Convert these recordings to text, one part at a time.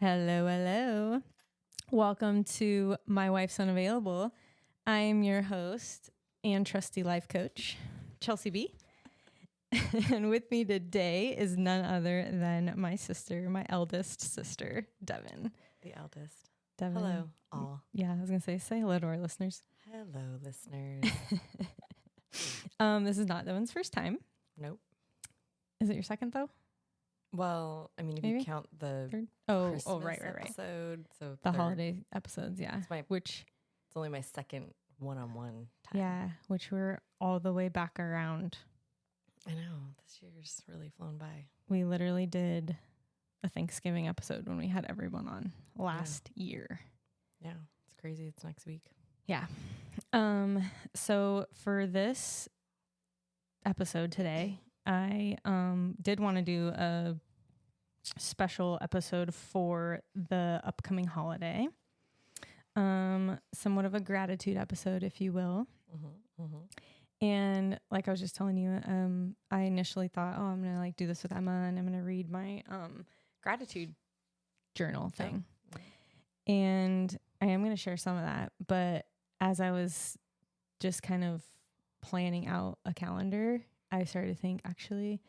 Hello, hello. Welcome to My Wife's Unavailable. I am your host and trusty life coach, Chelsea B. And with me today is none other than my sister, my eldest sister, Devin. The eldest. Devin. Hello, all. Yeah, I was going to say hello to our listeners. Hello, listeners. This is not Devin's first time. Nope. Is it your second, though? Well, I mean, if Maybe? you count the Third? Christmas Right. episode, so The third. holiday episodes, yeah. It's only my second one-on-one time. Yeah, which we're all the way back around. I know. This year's really flown by. We literally did a Thanksgiving episode when we had everyone on last year. Yeah, it's crazy. It's next week. Yeah. So for this episode today, I did want to do a special episode for the upcoming holiday. Somewhat of a gratitude episode, if you will. And like I was just telling you, I initially thought, I'm going to do this with Emma and I'm going to read my gratitude journal thing. Oh. And I am going to share some of that. But as I was just kind of planning out a calendar, I started to think, actually,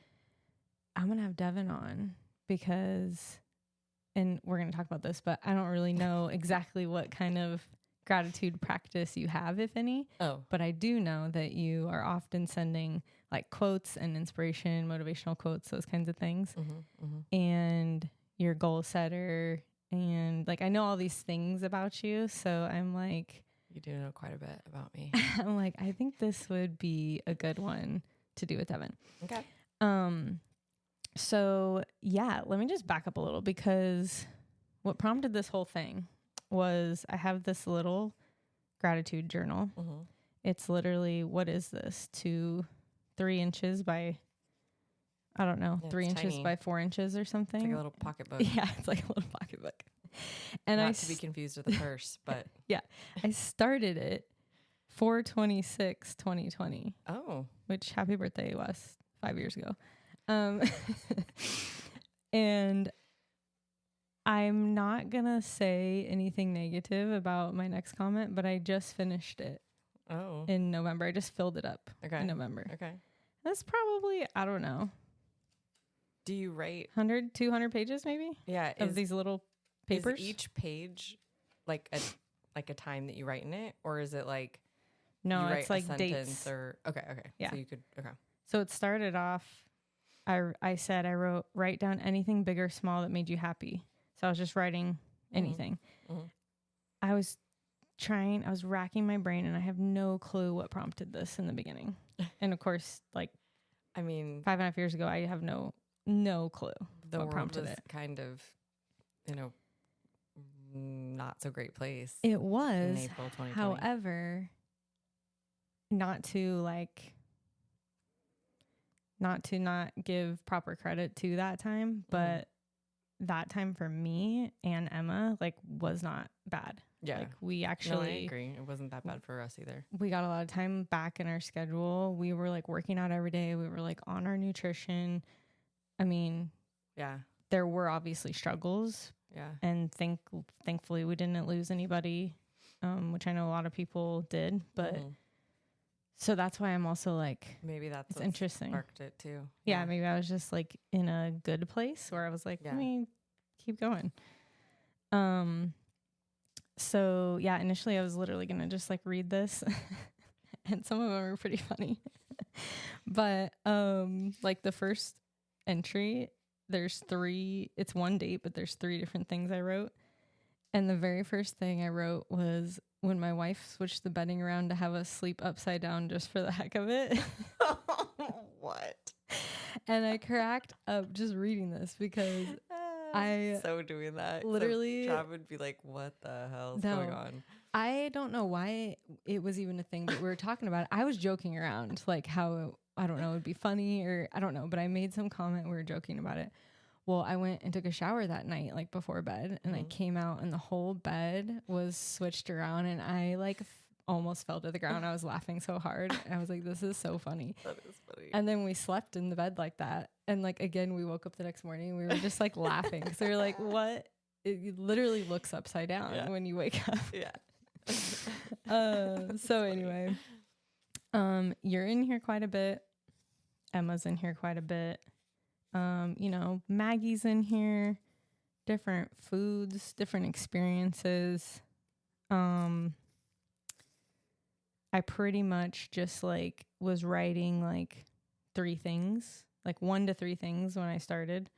I'm going to have Devin on because, and we're going to talk about this, but I don't really know exactly what kind of gratitude practice you have, if any. Oh. But I do know that you are often sending like quotes and inspiration, motivational quotes, those kinds of things. And you're a goal setter. And like, I know all these things about you. So I'm like, You do know quite a bit about me. I'm like, I think this would be a good one to do with Devin. Okay. So yeah, let me just back up a little because what prompted this whole thing was I have this little gratitude journal. It's literally, what is this? 3 inches by, I don't know, Yeah, 3 it's inches tiny. by 4 inches or something. It's like a little pocketbook. Yeah, it's like a little pocketbook. And Not to be confused with a purse, but yeah, I started it 4/26/2020. oh, Which happy birthday was 5 years ago. And I'm not going to say anything negative about my next comment, but I just finished it in November. I just filled it up in November. Okay. That's probably, I don't know, Do you write? 100, 200 pages maybe Yeah. of these little papers. Is each page like a time that you write in it, or is it like No, you write it's like a sentence dates. or okay. Yeah. So you could So it started off, I said, I wrote, write down anything big or small that made you happy. So I was just writing anything. I was racking my brain and I have no clue what prompted this in the beginning. And of course, like, I mean, 5.5 years ago, I have no clue the what world prompted was it. kind of, not so great place. It was, in April 2020. however, not to not give proper credit to that time, but that time for me and Emma was not bad. Yeah. We No, I actually agree. It wasn't that bad for us either. we got a lot of time back in our schedule. We were working out every day. We were on our nutrition. I mean, Yeah. there were obviously struggles, Yeah. and thankfully we didn't lose anybody, which I know a lot of people did. But so that's why I'm also Maybe that's it's what interesting. sparked it too. Yeah, maybe I was just in a good place where I was let me keep going. So yeah, initially I was literally going to just read this and some of them are pretty funny. But the first entry, there's 3, it's one date, but there's 3 different things I wrote. And the very first thing I wrote was when my wife switched the bedding around to have us sleep upside down just for the heck of it. What? And I cracked up just reading this because I so doing that. literally- so Trav would be like, "What the hell is going on?" I don't know why it was even a thing, but we were talking about it. I was joking around, how, I don't know, it would be funny or I don't know, but I made some comment. We were joking about it. Well, I went and took a shower that night, before bed, and I came out and the whole bed was switched around and I almost fell to the ground. I was laughing so hard. I was like, this is so funny. That is funny. And then we slept in the bed like that. And again, we woke up the next morning and we were just laughing. So we were like, what it literally looks upside down when you wake up. Yeah. So anyway, you're in here quite a bit. Emma's in here quite a bit. You know, Maggie's in here. Different foods, different experiences. I pretty much just like was writing like 3 things, like 1 to 3 things when I started.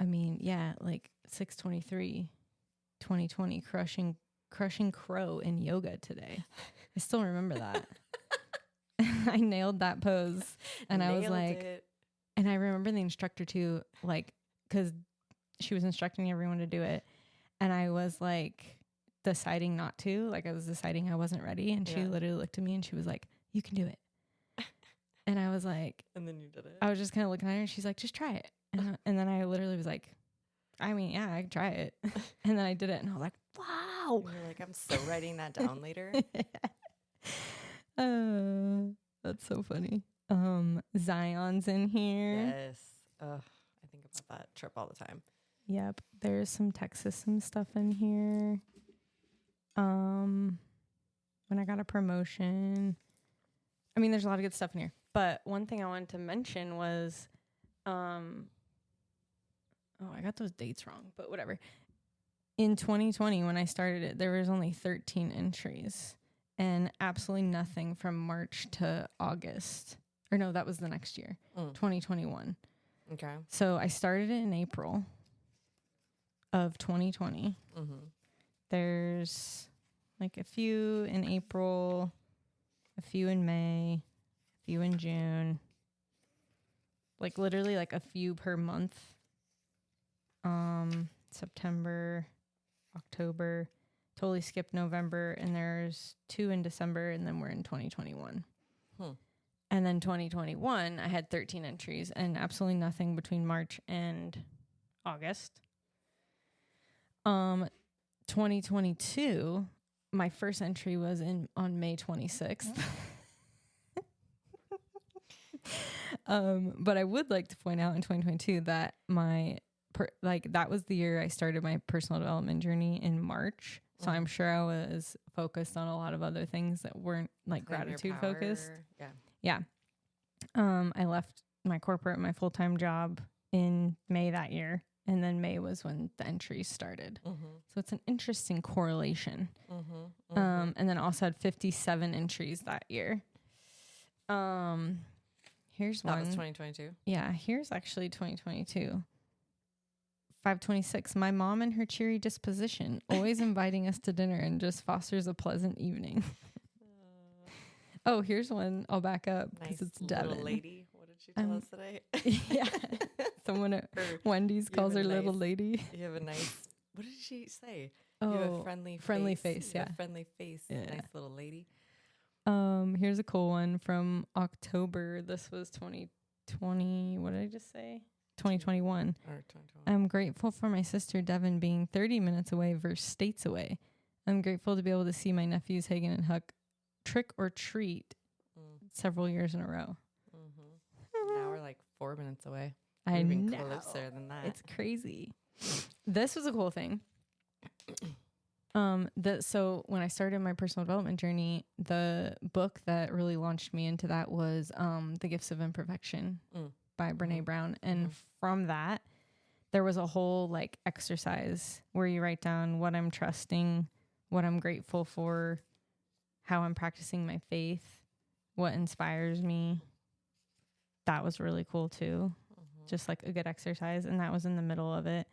I mean, yeah, like 6/23, 2020, crushing crow in yoga today. I still remember that. I nailed that pose, and I was like, and I remember the instructor too, like, because she was instructing everyone to do it, and I was like deciding not to, like I was deciding I wasn't ready, and she literally looked at me and she was like, "You can do it." And I was like, and then you did it. I was just kind of looking at her, and she's like, "Just try it." And then I literally was like, I mean, yeah, I can try it. And then I did it, and I was like, wow. And you're like, I'm so writing that down later. That's so funny. Zion's in here. Yes. I think about that trip all the time. Yep. There's some Texas stuff in here. When I got a promotion. I mean, there's a lot of good stuff in here. But one thing I wanted to mention was, I got those dates wrong, but whatever. In 2020, when I started it, there was only 13 entries and absolutely nothing from March to August. Or no, that was the next year, 2021. Okay. So I started it in April of 2020. There's like a few in April, a few in May, a few in June, like literally like a few per month. September, October, totally skipped November, and there's 2 in December, and then we're in 2021. And then 2021, I had 13 entries and absolutely nothing between March and August. 2022, my first entry was on May 26th. But I would like to point out in 2022 that that was the year I started my personal development journey in March. So I'm sure I was focused on a lot of other things that weren't like gratitude focused. Yeah. I left my full-time job in May that year. And then May was when the entries started. So it's an interesting correlation. And then also had 57 entries that year. Here's one. That was 2022? Yeah, here's actually 2022. 5/26. My mom and her cheery disposition, always inviting us to dinner and just fosters a pleasant evening. Oh, here's one. I'll back up because it's Devin. Little lady. What did she tell us today? Yeah. Someone at Wendy's calls her little lady. You have a nice, what did she say? Oh, you have a friendly face. Yeah. A friendly face. Yeah. Nice little lady. Here's a cool one from October. This was 2020. What did I just say? 2021. Or 2021. I'm grateful for my sister Devin being 30 minutes away versus states away. I'm grateful to be able to see my nephews Hagen and Huck trick or treat several years in a row. Now we're like 4 minutes away. I know. Closer than that. It's crazy. This was a cool thing. So when I started my personal development journey, the book that really launched me into that was The Gifts of Imperfection by Brene Brown. And from that, there was a whole like exercise where you write down what I'm trusting, what I'm grateful for, how I'm practicing my faith, what inspires me. That was really cool too. Just like a good exercise. And that was in the middle of it.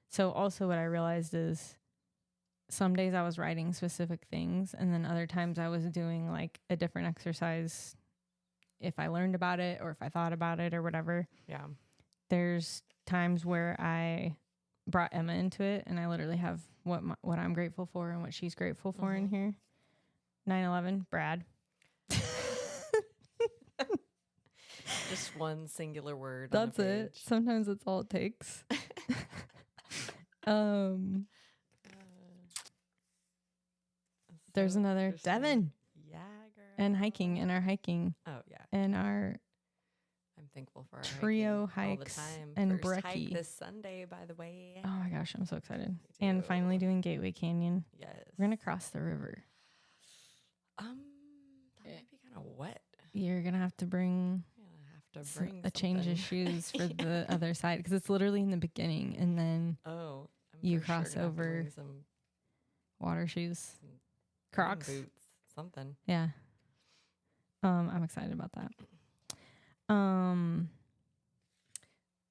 So also what I realized is some days I was writing specific things, and then other times I was doing like a different exercise if I learned about it or if I thought about it or whatever. Yeah. There's times where I brought Emma into it, and I literally have what I'm grateful for and what she's grateful for in here. 9/11, Brad. Just one singular word. That's it. Sometimes that's all it takes. There's another Devin. Yeah, girl. And hiking and our hiking. Oh, yeah. And our I'm thankful for our trio hiking all the hikes time. and First brekkie. hike this Sunday, by the way. Oh my gosh, I'm so excited. Me And too. finally doing Gateway Canyon. Yes. We're going to cross the river. That might be kind of wet. You're going to have to bring I have to bring a change of something. shoes for the other side because it's literally in the beginning, and then Oh, you for sure cross gonna have to over bring some water shoes, rain Crocs. boots, something. Yeah. I'm excited about that.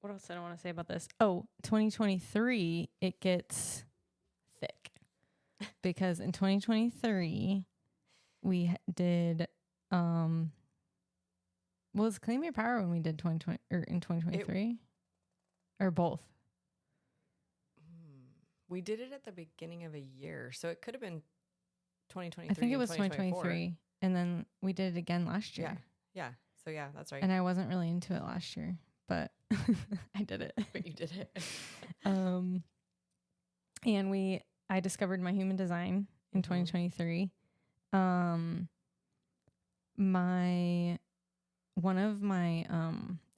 What else did I want to say about this? Oh, 2023, it gets thick because in 2023 we did was Claim Your Power when we did 2020 or in 2023 or both? We did it at the beginning of a year, so it could have been 2023. I think it was 2024. 2023, and then we did it again last year. Yeah. So yeah, that's right. And I wasn't really into it last year, but I did it. But you did it. And I discovered my human design in 2023. One of my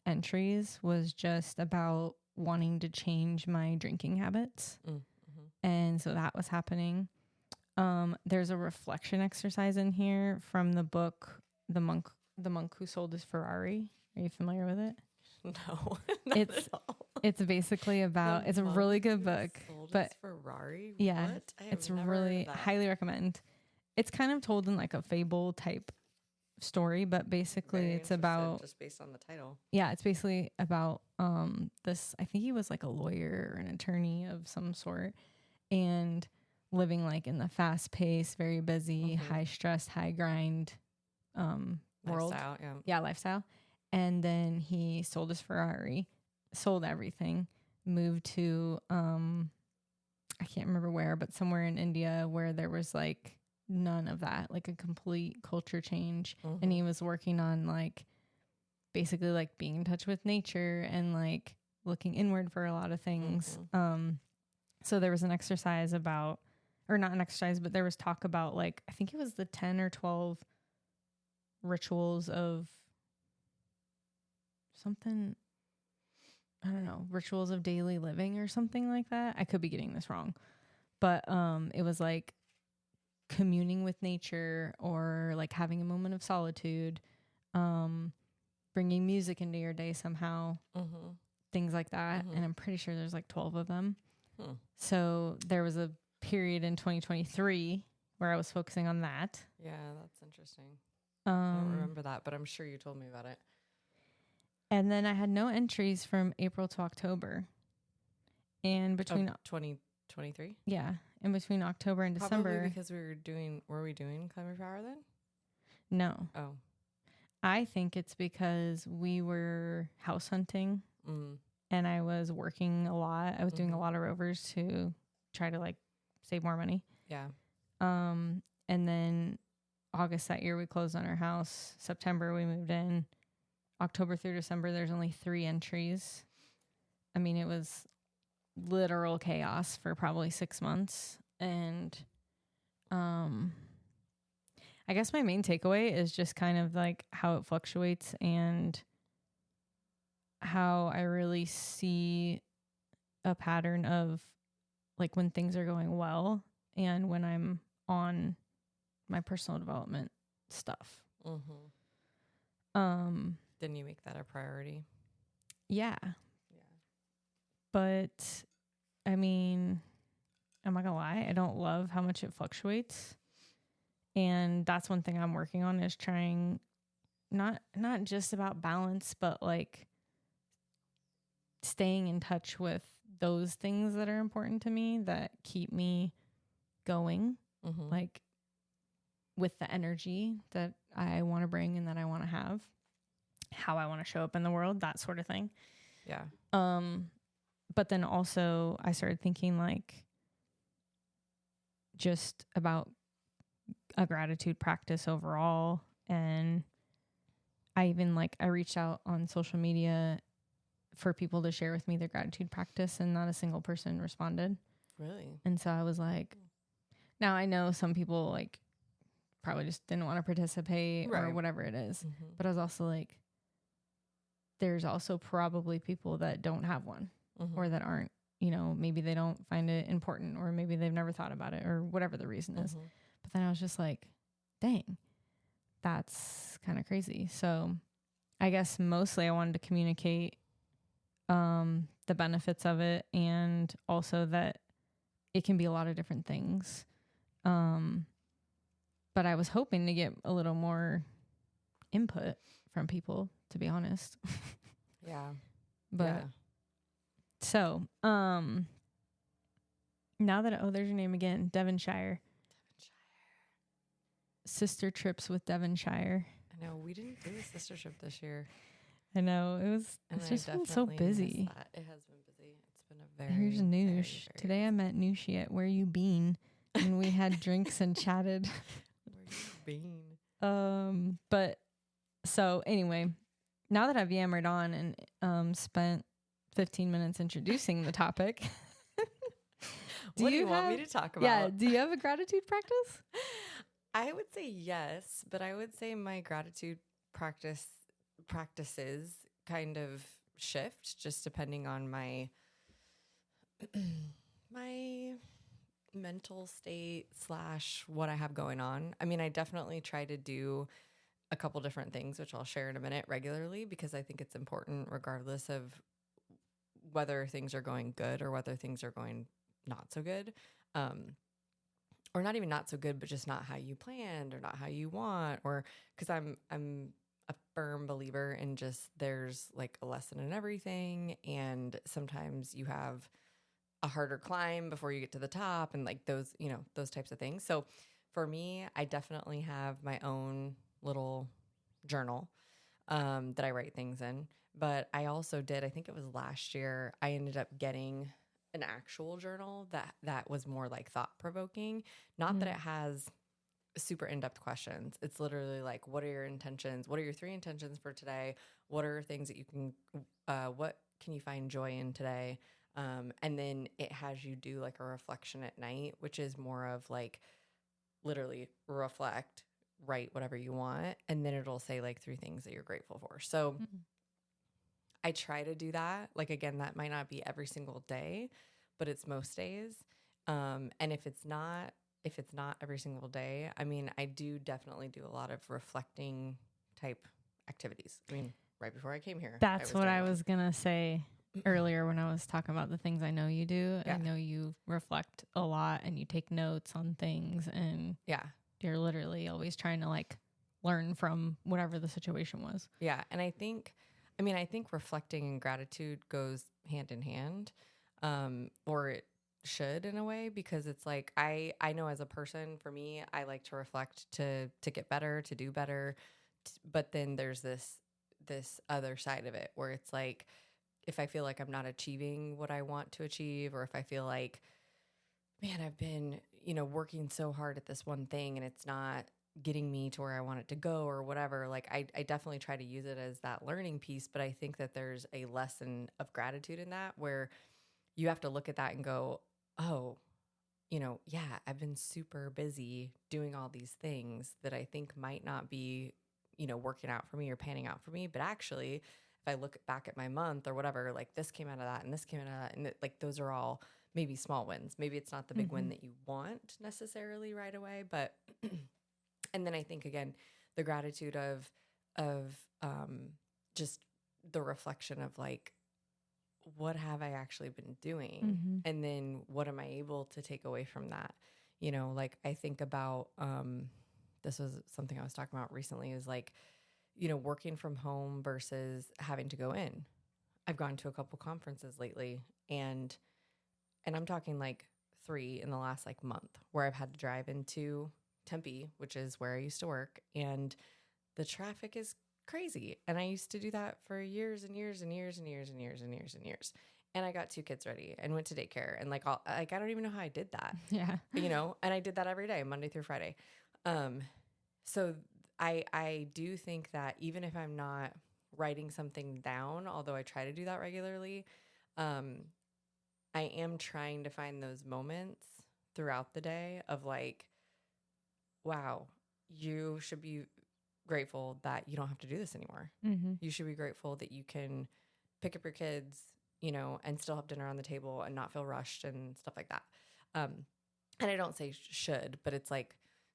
entries was just about wanting to change my drinking habits. And so that was happening. There's a reflection exercise in here from the book The Monk Who Sold His Ferrari. Are you familiar with it? No, It's it's basically about, it's a really good book, but Ferrari. yeah, What? it's really highly recommend. It's kind of told in like a fable type story, but basically it's about, just based on the title. yeah, it's basically about this, I think he was like a lawyer or an attorney of some sort, and living like in the fast paced, very busy, high stress, high grind world. Lifestyle, Yeah, lifestyle. And then he sold his Ferrari, sold everything, moved to I can't remember where, but somewhere in India where there was like none of that, like a complete culture change. And he was working on like basically like being in touch with nature and like looking inward for a lot of things. So there was an exercise about, or not an exercise, but there was talk about like, I think it was the 10 or 12 rituals of something, I don't know, rituals of daily living or something like that. I could be getting this wrong, but it was like communing with nature or like having a moment of solitude, bringing music into your day somehow, things like that. And I'm pretty sure there's like 12 of them. So there was a period in 2023 where I was focusing on that. Yeah, that's interesting. I don't remember that, but I'm sure you told me about it. And then I had no entries from April to October. And between 2023? Yeah, in between October and December. Probably because were we doing Claim Your Power then? No. Oh. I think it's because we were house hunting and I was working a lot. I was doing a lot of rovers to try to like save more money. Yeah. And then August that year we closed on our house. September we moved in. October through December there's only 3 entries. I mean, it was literal chaos for probably 6 months. And I guess my main takeaway is just kind of like how it fluctuates and how I really see a pattern of like when things are going well and when I'm on my personal development stuff. Didn't you make that a priority? Yeah. But I mean, I'm not gonna lie, I don't love how much it fluctuates. And that's one thing I'm working on is trying not just about balance, but like staying in touch with those things that are important to me that keep me going, like with the energy that I want to bring and that I want to have, how I want to show up in the world, that sort of thing. Yeah. But then also I started thinking like just about a gratitude practice overall. And I even I reached out on social media for people to share with me their gratitude practice and not a single person responded. Really? And so I was like, now I know some people like probably just didn't want to participate or whatever it is. But I was also like, there's also probably people that don't have one Mhm. or that aren't, maybe they don't find it important or maybe they've never thought about it or whatever the reason is. Mhm. But then I was just like, dang, that's kind of crazy. So I guess mostly I wanted to communicate the benefits of it and also that it can be a lot of different things. But I was hoping to get a little more input from people, to be honest. Yeah. But Yeah. so, now that there's your name again, Devonshire. Sister trips with Devonshire. I know we didn't do a sister trip this year. I know it's just been so busy. It has been busy. It's been a very. Here's Noosh. Very Today I met Nooshie at Where You Been, and we had drinks and chatted. Where you been? But so anyway, now that I've yammered on and spent 15 minutes introducing the topic, what do you want me to talk about? Yeah, do you have a gratitude practice? I would say yes, but I would say my gratitude practices kind of shift just depending on my my mental state / what I have going on. I mean, I definitely try to do a couple different things, which I'll share in a minute, regularly, because I think it's important regardless of whether things are going good or whether things are going not so good. Or not even not so good, but just not how you planned or not how you want, or because I'm a firm believer in just there's like a lesson in everything. And sometimes you have a harder climb before you get to the top and like those, those types of things. So for me, I definitely have my own little journal that I write things in. But I also did, I think it was last year, I ended up getting an actual journal that was more like thought provoking. Not that it has super in-depth questions. It's literally like, what are your intentions? What are your 3 intentions for today? What are things that you can, what can you find joy in today? And then it has you do like a reflection at night, which is more of like literally reflect, write whatever you want. And then it'll say like 3 things that you're grateful for. So I try to do that. Like, again, that might not be every single day, but it's most days. And if it's not every single day, I mean, I do definitely do a lot of reflecting type activities. I mean, right before I came here, That's what I was going to say earlier when I was talking about the things I know you do. Yeah. I know you reflect a lot and you take notes on things and you're literally always trying to like learn from whatever the situation was. Yeah. And I think reflecting and gratitude goes hand in hand, or it should in a way, because it's like, I know as a person, for me, I like to reflect to get better, to do better. But then there's this other side of it where it's like, if I feel like I'm not achieving what I want to achieve, or if I feel like, man, I've been, working so hard at this one thing and it's not getting me to where I want it to go or whatever, like I definitely try to use it as that learning piece. But I think that there's a lesson of gratitude in that, where you have to look at that and go, oh, yeah, I've been super busy doing all these things that I think might not be, working out for me or panning out for me. But actually, if I look back at my month or whatever, like this came out of that and this came out of that. And like, those are all maybe small wins. Maybe it's not the big win that you want necessarily right away, but and then I think, again, the gratitude of just the reflection of like, what have I actually been doing? And then what am I able to take away from that? Like I think about, this was something I was talking about recently, is like, working from home versus having to go in. I've gone to a couple conferences lately, and I'm talking like 3 in the last like month, where I've had to drive into Tempe, which is where I used to work, and the traffic is crazy. And I used to do that for years and years and years and years and years and years and years. And I got 2 kids ready and went to daycare, and like I don't even know how I did that. Yeah. And I did that every day, Monday through Friday. So I do think that even if I'm not writing something down, although I try to do that regularly, I am trying to find those moments throughout the day of like, wow, you should be grateful that you don't have to do this anymore. Mm-hmm. You should be grateful that you can pick up your kids, you know, and still have dinner on the table and not feel rushed and stuff like that. And I don't say should, but it's like,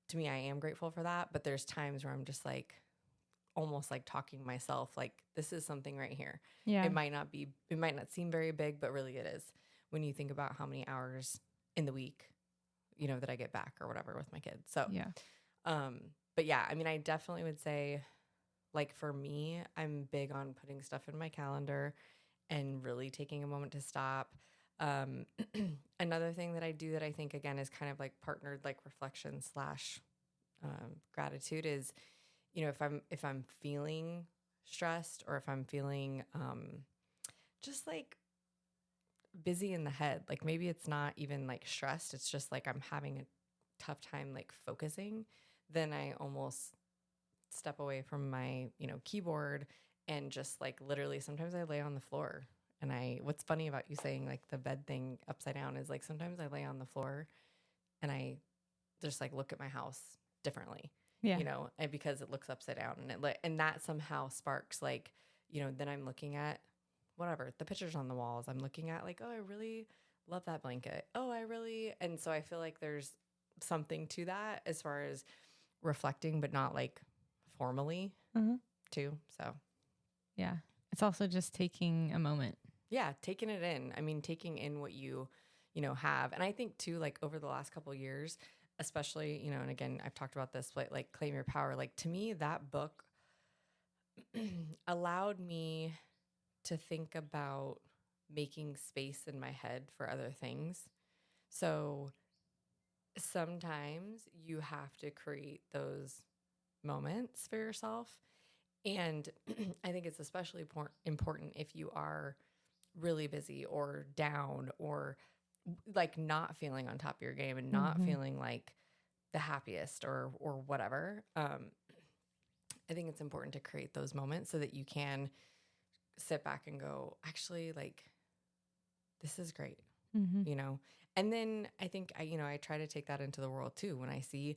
to me, I am grateful for that. But there's times where I'm just like, almost like talking myself, like, this is something right here. Yeah. It might not seem very big, but really it is when you think about how many hours in the week, you know, that I get back or whatever with my kids. So, Yeah. but yeah, I mean, I definitely would say, like, for me, I'm big on putting stuff in my calendar and really taking a moment to stop. Another thing that I do that I think, again, is kind of like partnered, like reflection slash gratitude is, you know, if I'm feeling stressed or if I'm feeling just like busy in the head, like maybe it's not even like stressed, it's just like I'm having a tough time like focusing, then I almost step away from my, you know, keyboard and just like literally sometimes I lay on the floor. And what's funny about you saying like the bed thing upside down is like sometimes I lay on the floor and I just like look at my house differently, Yeah. you know, and because it looks upside down and that somehow sparks like, you know, then I'm looking at whatever, the pictures on the walls. I'm looking at like, oh, I really love that blanket. And so I feel like there's something to that as far as reflecting, but not like formally Mm-hmm. too. So Yeah. It's also just taking a moment. yeah, taking it in. I mean, taking in what you know, have. And I think too, like over the last couple of years, especially, you know, and again, I've talked about this, but like Claim Your Power, like to me, that book allowed me to think about making space in my head for other things. So sometimes you have to create those moments for yourself. And I think it's especially important if you are really busy or down or like not feeling on top of your game and not Mm-hmm. feeling like the happiest or whatever. I think it's important to create those moments so that you can sit back and go, actually, like, this is great, Mm-hmm. you know? And then I think I try to take that into the world too. When I see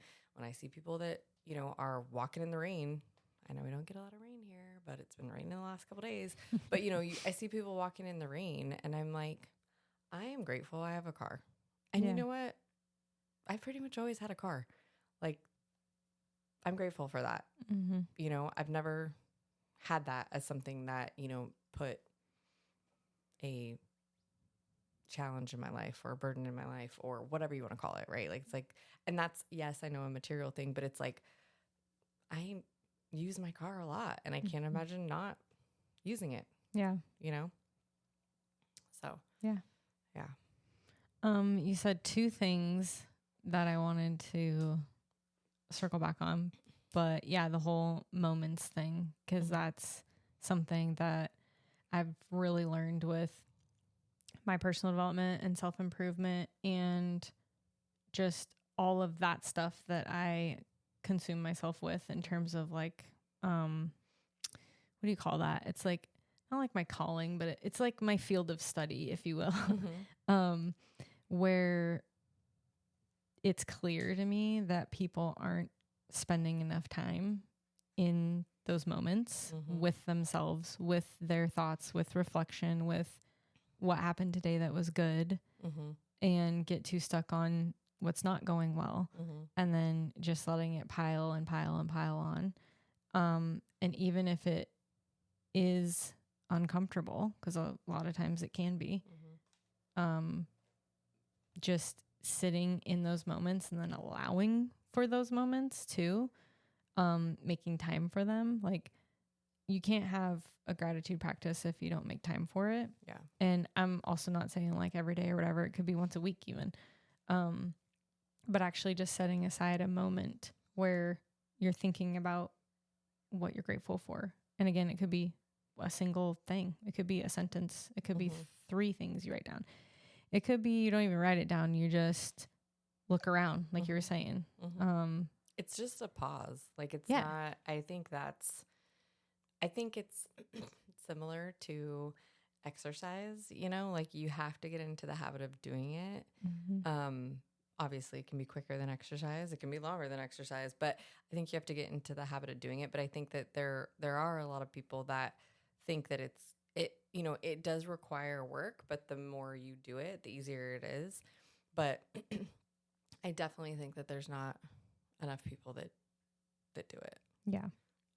people that, you know, are walking in the rain. I know we don't get a lot of rain here, but it's been raining the last couple of days. But, you know, I see people walking in the rain and I'm like, I am grateful I have a car. And you know what? I've pretty much always had a car. Like, I'm grateful for that. Mm-hmm. You know, I've never had that as something that, you know, put a challenge in my life or a burden in my life or whatever you want to call it, right? Like, it's like, and that's, yes, I know a material thing, but it's like, I use my car a lot and I can't imagine not using it. Yeah. You know? So, Yeah. Yeah. You said two things that I wanted to circle back on, but yeah, the whole moments thing, because that's something that I've really learned with my personal development and self-improvement and just all of that stuff that I consume myself with in terms of like, what do you call that? It's like, not like my calling, but it's like my field of study, if you will, where it's clear to me that people aren't spending enough time in those moments with themselves, with their thoughts, with reflection, with what happened today that was good, and get too stuck on what's not going well, and then just letting it pile and pile and pile on. And even if it is uncomfortable, because a lot of times it can be, just sitting in those moments and then allowing for those moments too, making time for them. Like, you can't have a gratitude practice if you don't make time for it. Yeah. And I'm also not saying like every day or whatever. It could be once a week even. But actually just setting aside a moment where you're thinking about what you're grateful for. And again, it could be a single thing. It could be a sentence. It could be 3 things you write down. It could be you don't even write it down. You just look around, like you were saying. It's just a pause. Like, it's not, I think it's similar to exercise, you know, like you have to get into the habit of doing it. obviously it can be quicker than exercise. It can be longer than exercise, but I think you have to get into the habit of doing it. But I think that there are a lot of people that think that it does require work, but the more you do it, the easier it is. But I definitely think that there's not enough people that do it. Yeah.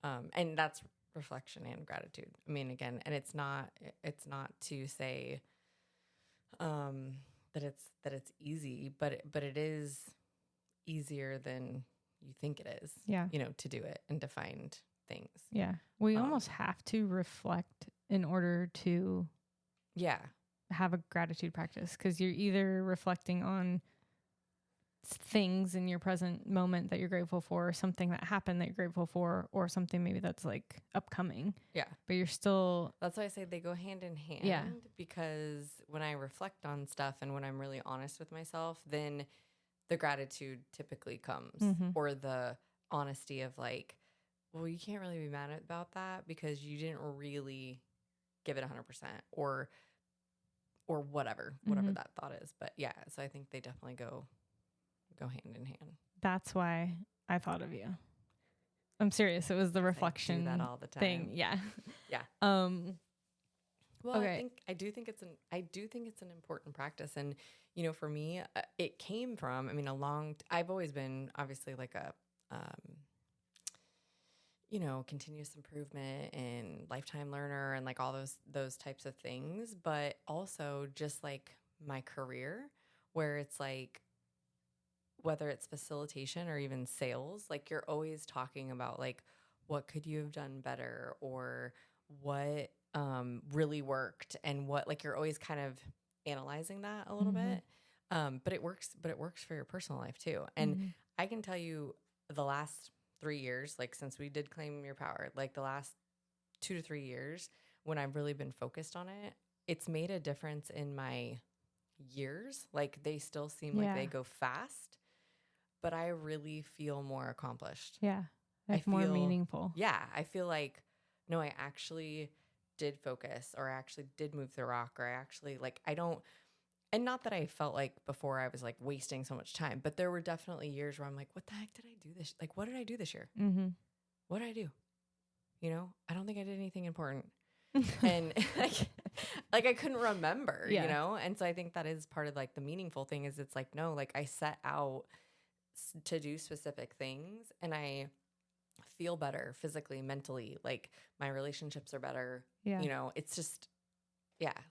And that's reflection and gratitude. I mean, again, and it's not to say that it's easy, but it is easier than you think it is. Yeah. To do it and to find things. Yeah. We almost have to reflect in order to have a gratitude practice, because you're either reflecting on things in your present moment that you're grateful for, something that happened that you're grateful for, or something maybe that's like upcoming. Yeah. But you're still... That's why I say they go hand in hand. Yeah. Because when I reflect on stuff and when I'm really honest with myself, then the gratitude typically comes, or the honesty of like, well, you can't really be mad about that because you didn't really give it 100%, or whatever that thought is. But yeah, so I think they definitely go hand in hand. That's why I thought of you. I'm serious. It was the reflection I do that all the time. thing. Yeah. Yeah. Well, okay. I do think it's an important practice. And, for me, it came from, I've always been obviously like a, continuous improvement and lifetime learner and like all those types of things, but also just like my career, where it's like, whether it's facilitation or even sales, like you're always talking about like, what could you have done better, or what really worked, and what, like, you're always kind of analyzing that a little bit. But it works for your personal life too. And I can tell you the last 3 years, like since we did Claim Your Power, like the last 2 to 3 years when I've really been focused on it, it's made a difference in my years. Like they still seem like they go fast, but I really feel more accomplished. Yeah. Like more meaningful. Yeah. I feel like, no, I actually did focus, or I actually did move the rock, or I actually and not that I felt like before I was like wasting so much time, but there were definitely years where I'm like, what the heck did I do this? Like, what did I do this year? What did I do? I don't think I did anything important. And like I couldn't remember, And so I think that is part of like the meaningful thing, is it's like, no, like I set out to do specific things, and I feel better physically, mentally, like my relationships are better. It's just,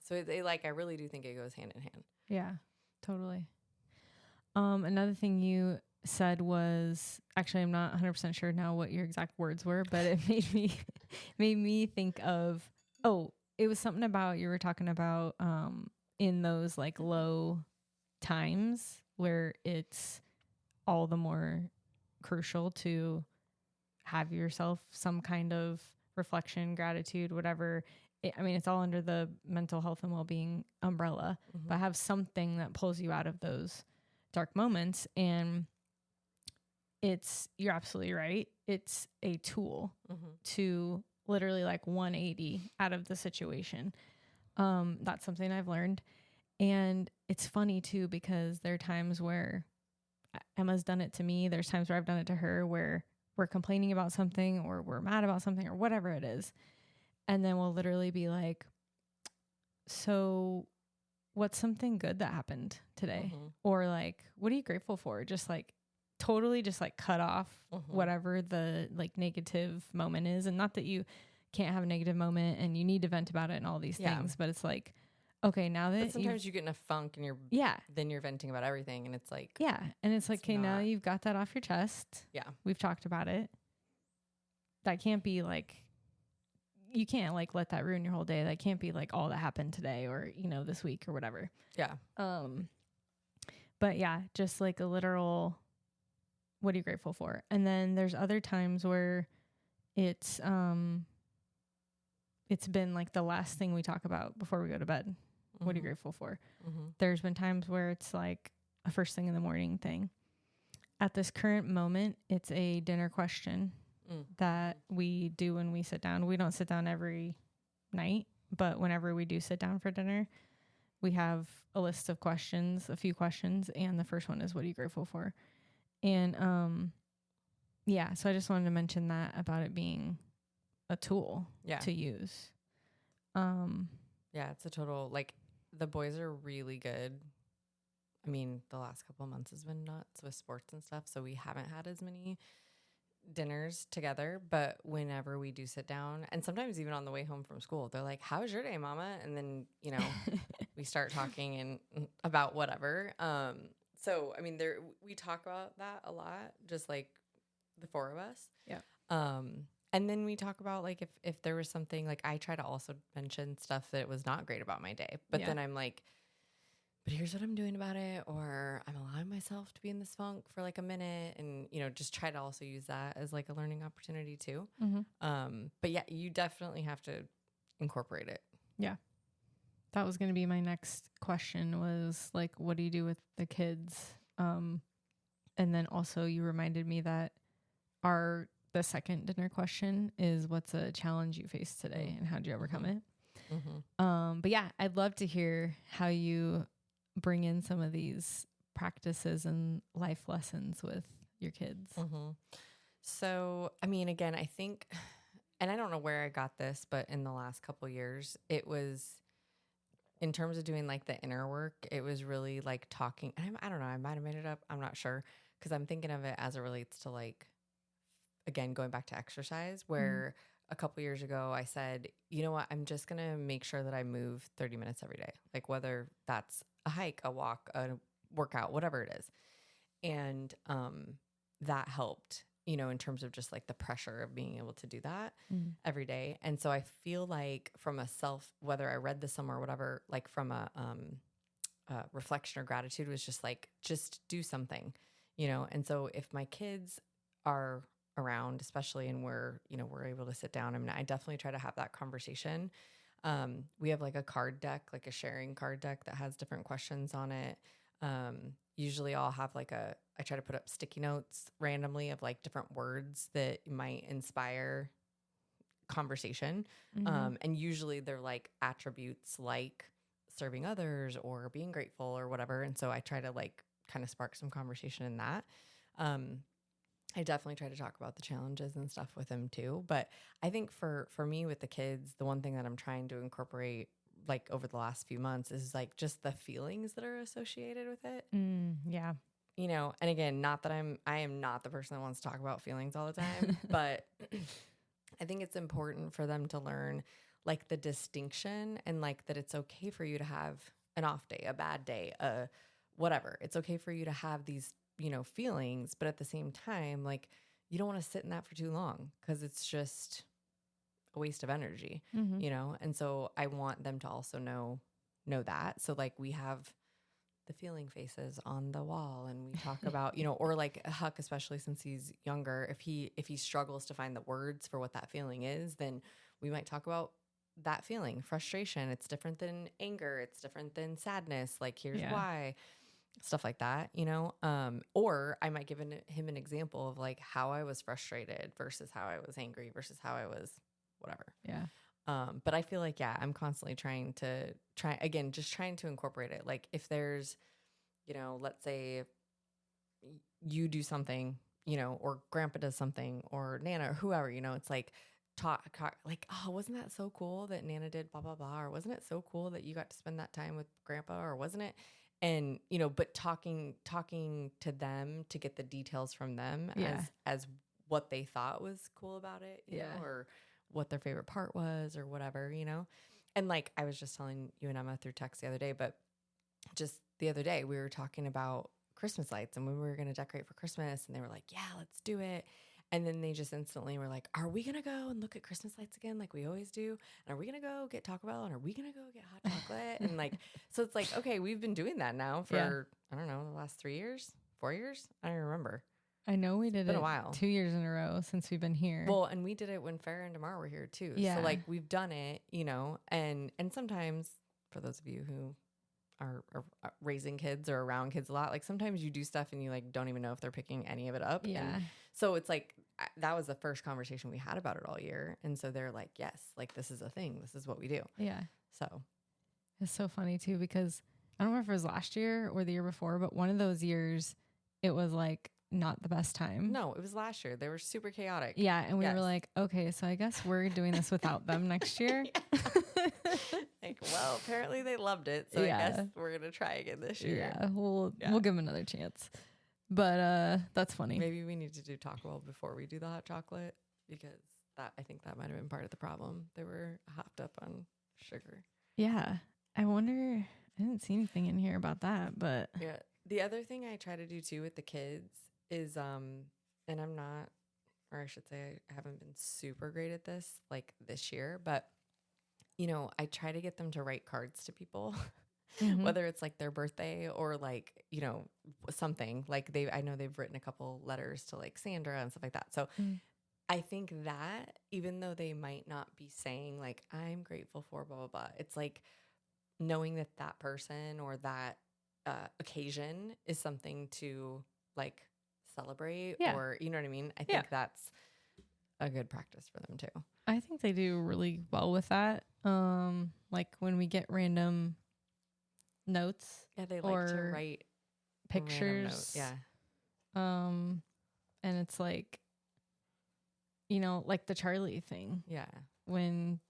so I really do think it goes hand in hand. Yeah, totally. Another thing you said was, actually I'm not 100% sure now what your exact words were, but it made me think of, it was something about, you were talking about in those like low times where it's all the more crucial to have yourself some kind of reflection, gratitude, whatever. It's all under the mental health and well-being umbrella, but have something that pulls you out of those dark moments. And you're absolutely right. It's a tool to literally like 180 out of the situation. That's something I've learned. And it's funny too, because there are times where Emma's done it to me. There's times where I've done it to her, where we're complaining about something, or we're mad about something, or whatever it is. And then we'll literally be like, so what's something good that happened today? Or like, what are you grateful for? Just like totally just like cut off whatever the like negative moment is. And not that you can't have a negative moment and you need to vent about it and all these things, but it's like, okay, now that sometimes you get in a funk and then you're venting about everything, and it's like, and it's like, okay, now you've got that off your chest. Yeah. We've talked about it. That can't be like, you can't like let that ruin your whole day. That can't be like all that happened today, or, this week or whatever. Yeah. But yeah, just like a literal, what are you grateful for? And then there's other times where it's been like the last thing we talk about before we go to bed. What are you grateful for? There's been times where it's like a first thing in the morning thing. At this current moment, it's a dinner question that we do when we sit down. We don't sit down every night, but whenever we do sit down for dinner, we have a list of questions, a few questions, and the first one is, what are you grateful for? And yeah, so I just wanted to mention that about it being a tool to use. Yeah, it's a total, like, the boys are really good. I mean, the last couple of months has been nuts with sports and stuff, so we haven't had as many dinners together. But whenever we do sit down, and sometimes even on the way home from school, they're like, "How was your day, Mama?" And then, you know, we start talking and about whatever. So I mean, we talk about that a lot, just like the four of us. Yeah. And then we talk about, like, if there was something, like, I try to also mention stuff that was not great about my day, but then I'm like, but here's what I'm doing about it, or I'm allowing myself to be in this funk for like a minute, and, you know, just try to also use that as like a learning opportunity too. But yeah, you definitely have to incorporate it. Yeah. That was going to be my next question, was like, what do you do with the kids? And then also you reminded me that the second dinner question is, what's a challenge you faced today and how did you overcome it? But yeah, I'd love to hear how you bring in some of these practices and life lessons with your kids. So, I mean, again, I think, and I don't know where I got this, but in the last couple of years, it was, in terms of doing like the inner work, it was really like talking. I don't know, I might have made it up. I'm not sure. Cause I'm thinking of it as it relates to, like, again, going back to exercise, where a couple years ago I said, you know what, I'm just going to make sure that I move 30 minutes every day. Like, whether that's a hike, a walk, a workout, whatever it is. And that helped, you know, in terms of just like the pressure of being able to do that every day. And so I feel like from a whether I read this somewhere or whatever, like from a reflection or gratitude, was just like, just do something, you know? And so if my kids are around, especially, and we're able to sit down, I mean, I definitely try to have that conversation. We have like a card deck, like a sharing card deck that has different questions on it. Usually I'll have like I try to put up sticky notes randomly of like different words that might inspire conversation. And usually they're like attributes like serving others or being grateful or whatever. And so I try to like kind of spark some conversation in that. I definitely try to talk about the challenges and stuff with them too. But I think for me with the kids, the one thing that I'm trying to incorporate, like, over the last few months, is like just the feelings that are associated with it. Yeah. You know, and again, not that I am not the person that wants to talk about feelings all the time, but I think it's important for them to learn like the distinction, and like that it's okay for you to have an off day, a bad day, whatever. It's okay for you to have these, you know, feelings, but at the same time, like, you don't want to sit in that for too long, because it's just a waste of energy, you know? And so I want them to also know that. So like, we have the feeling faces on the wall, and we talk about, you know, or like Huck, especially since he's younger, if he struggles to find the words for what that feeling is, then we might talk about that feeling, frustration. It's different than anger. It's different than sadness. Like, here's why. Stuff like that, you know? Or I might give him an example of like how I was frustrated versus how I was angry versus how I was whatever. Yeah. But I feel like, I'm constantly trying to incorporate it. Like, if there's, you know, let's say you do something, you know, or Grandpa does something, or Nana, or whoever, you know, it's like, talk like, oh, wasn't that so cool that Nana did blah, blah, blah, or wasn't it so cool that you got to spend that time with Grandpa, or wasn't it? And, you know, but talking to them to get the details from them as what they thought was cool about it, you know, or what their favorite part was, or whatever, you know? And like, I was just telling you and Emma through text the other day, but just the other day we were talking about Christmas lights and when we were going to decorate for Christmas, and they were like, yeah, let's do it. And then they just instantly were like, are we going to go and look at Christmas lights again like we always do? And are we going to go get Taco Bell? And are we going to go get hot chocolate? And like, so it's like, okay, we've been doing that now for, I don't know, the last 3 years, 4 years? I don't remember. I know we did it a while. 2 years in a row since we've been here. Well, and we did it when Farrah and Damar were here too. Yeah. So like, we've done it, you know, and sometimes, for those of you who are raising kids or around kids a lot, like, sometimes you do stuff and you like don't even know if they're picking any of it up. Yeah. And so it's like, that was the first conversation we had about it all year. And so they're like, yes, like, this is a thing. This is what we do. Yeah. So It's so funny too because I don't remember if it was last year or the year before, but one of those years it was like not the best time. No, it was last year. They were super chaotic. Yeah, and we were Yes. like, okay, so I guess we're doing this without them next year. Like, well, apparently they loved it, so I guess we're gonna try again this year. Yeah, we'll give them another chance. But that's funny. Maybe we need to do Taco Bell before we do the hot chocolate because I think that might have been part of the problem. They were hopped up on sugar. Yeah, I wonder. I didn't see anything in here about that, but yeah. The other thing I try to do too with the kids is and I'm not, or I should say I haven't been super great at this like this year, but you know, I try to get them to write cards to people. Whether it's like their birthday or like, you know, something like I know they've written a couple letters to like Sandra and stuff like that. So I think that even though they might not be saying like, I'm grateful for blah, blah, blah, it's like knowing that that person or that occasion is something to like celebrate or, you know what I mean? I think that's a good practice for them too. I think they do really well with that. Like when we get random notes. Yeah, they like to write pictures. Yeah. And it's like, you know, like the Charlie thing. Yeah. When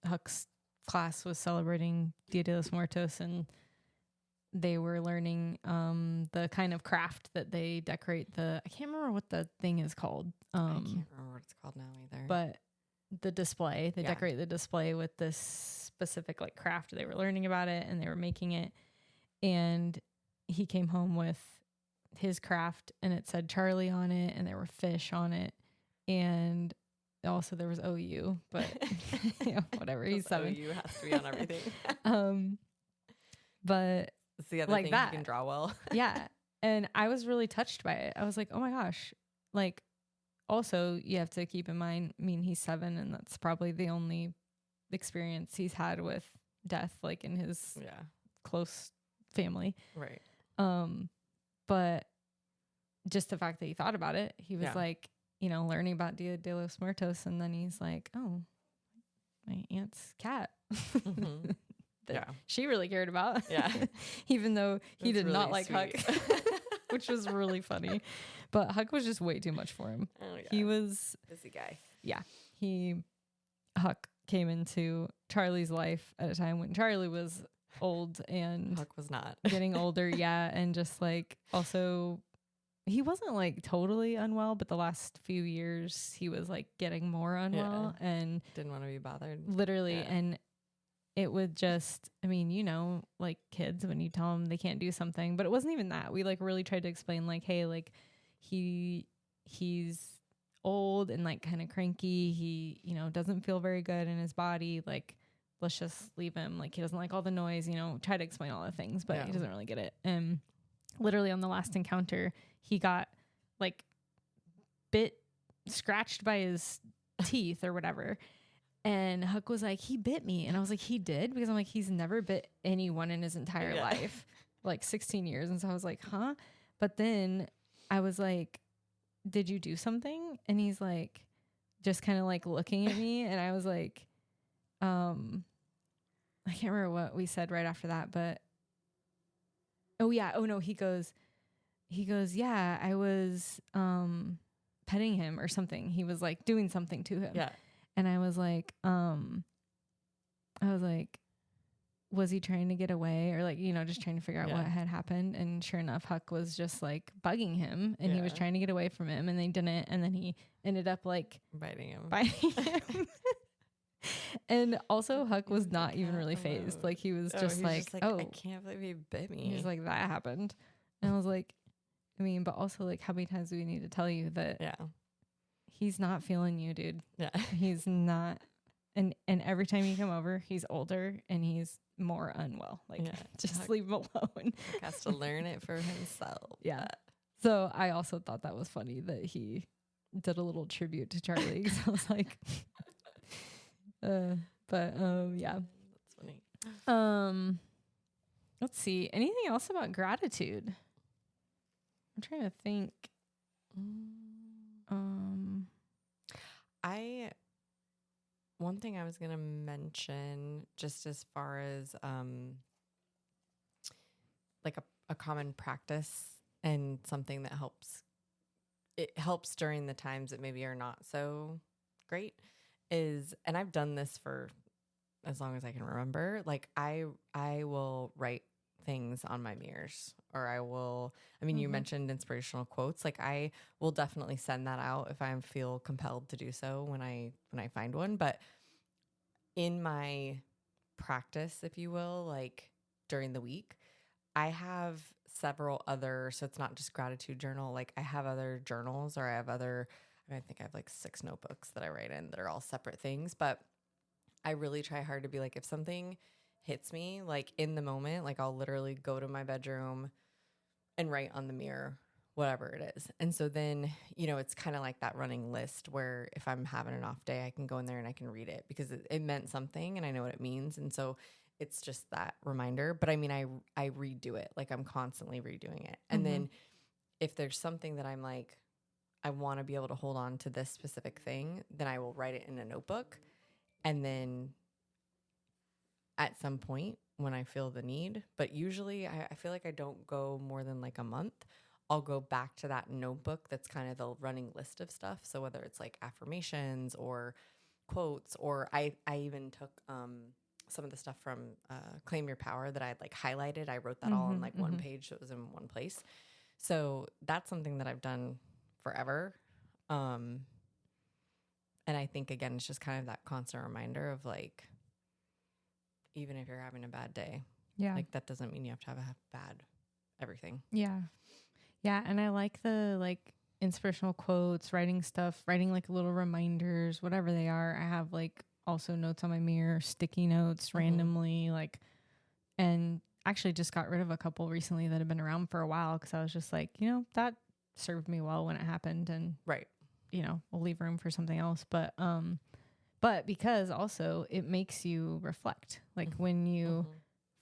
Huck's class was celebrating Dia de los Muertos and they were learning the kind of craft that they decorate I can't remember what the thing is called. I can't remember what it's called now either. But the display, they decorate the display with this specific like craft. They were learning about it and they were making it. And he came home with his craft and it said Charlie on it and there were fish on it. And also there was OU, but you know, whatever. He's 7. OU has to be on everything. But it's the other like thing that. You can draw well. Yeah. And I was really touched by it. I was like, oh my gosh. Like, also, you have to keep in mind, I mean, he's 7 and that's probably the only experience he's had with death, like in his close family. Right. But just the fact that he thought about it, he was like, you know, learning about Dia de los Muertos. And then he's like, oh, my aunt's cat. That she really cared about. Yeah. Even though he did really not like Huck, which was really funny. But Huck was just way too much for him. Oh, yeah. He was busy guy. Yeah. Huck came into Charlie's life at a time when Charlie was old and Huck was not getting older. Yeah. And just like also he wasn't like totally unwell, but the last few years he was like getting more unwell and didn't want to be bothered. Literally. Yeah. And it would just, I mean, you know, like kids when you tell them they can't do something, but it wasn't even that. We like really tried to explain like, hey, like he's old and like kind of cranky. He, you know, doesn't feel very good in his body. Like, let's just leave him. Like he doesn't like all the noise, you know, try to explain all the things, but he doesn't really get it. And literally on the last encounter, he got like scratched by his teeth or whatever. And Huck was like, he bit me. And I was like, he did? Because I'm like, he's never bit anyone in his entire life, like 16 years. And so I was like, huh? But then I was like, did you do something? And he's like, just kind of like looking at me. And I was like, I can't remember what we said right after that, but oh no, he goes, yeah, I was petting him or something. He was like doing something to him. Yeah. And I was like, was he trying to get away or like, you know, just trying to figure out what had happened? And sure enough, Huck was just like bugging him and he was trying to get away from him and they didn't. And then he ended up like biting him. And also Huck was not even really phased. Like he was just like, oh, I can't believe he bit me. He was like, that happened. And I was like, I mean, but also like how many times do we need to tell you that he's not feeling you, dude. Yeah. He's not. And every time you come over, he's older and he's more unwell. Like just leave him alone. He has to learn it for himself. Yeah. So I also thought that was funny that he did a little tribute to Charlie. So I was like, yeah. That's funny. Let's see. Anything else about gratitude? I'm trying to think. one thing I was going to mention, just as far as like a common practice and something that it helps during the times that maybe are not so great, is, and I've done this for as long as I can remember, like I will write things on my mirrors, or you mentioned inspirational quotes. Like I will definitely send that out if I feel compelled to do so when I find one. But in my practice, if you will, like during the week, I have several other, so it's not just gratitude journal. Like I have other journals, or I think I have like 6 notebooks that I write in that are all separate things. But I really try hard to be like, if something hits me, like in the moment, like I'll literally go to my bedroom and write on the mirror, whatever it is. And so then, it's kind of like that running list where if I'm having an off day, I can go in there and I can read it because it meant something and I know what it means. And so it's just that reminder. But I mean, I redo it. Like I'm constantly redoing it. And then if there's something that I'm like, I want to be able to hold on to this specific thing, then I will write it in a notebook. And then at some point when I feel the need, but usually I feel like I don't go more than like a month, I'll go back to that notebook that's kind of the running list of stuff. So whether it's like affirmations or quotes, or I even took some of the stuff from Claim Your Power that I had like highlighted. I wrote that all on like one page, so it was in one place. So that's something that I've done forever. And I think, again, it's just kind of that constant reminder of like, even if you're having a bad day, like that doesn't mean you have to have a bad everything. Yeah. Yeah. And I like the like inspirational quotes, writing stuff, writing like little reminders, whatever they are. I have like also notes on my mirror, sticky notes randomly, like, and actually just got rid of a couple recently that have been around for a while because I was just like, that served me well when it happened, and right. We'll leave room for something else. But because also it makes you reflect. Like when you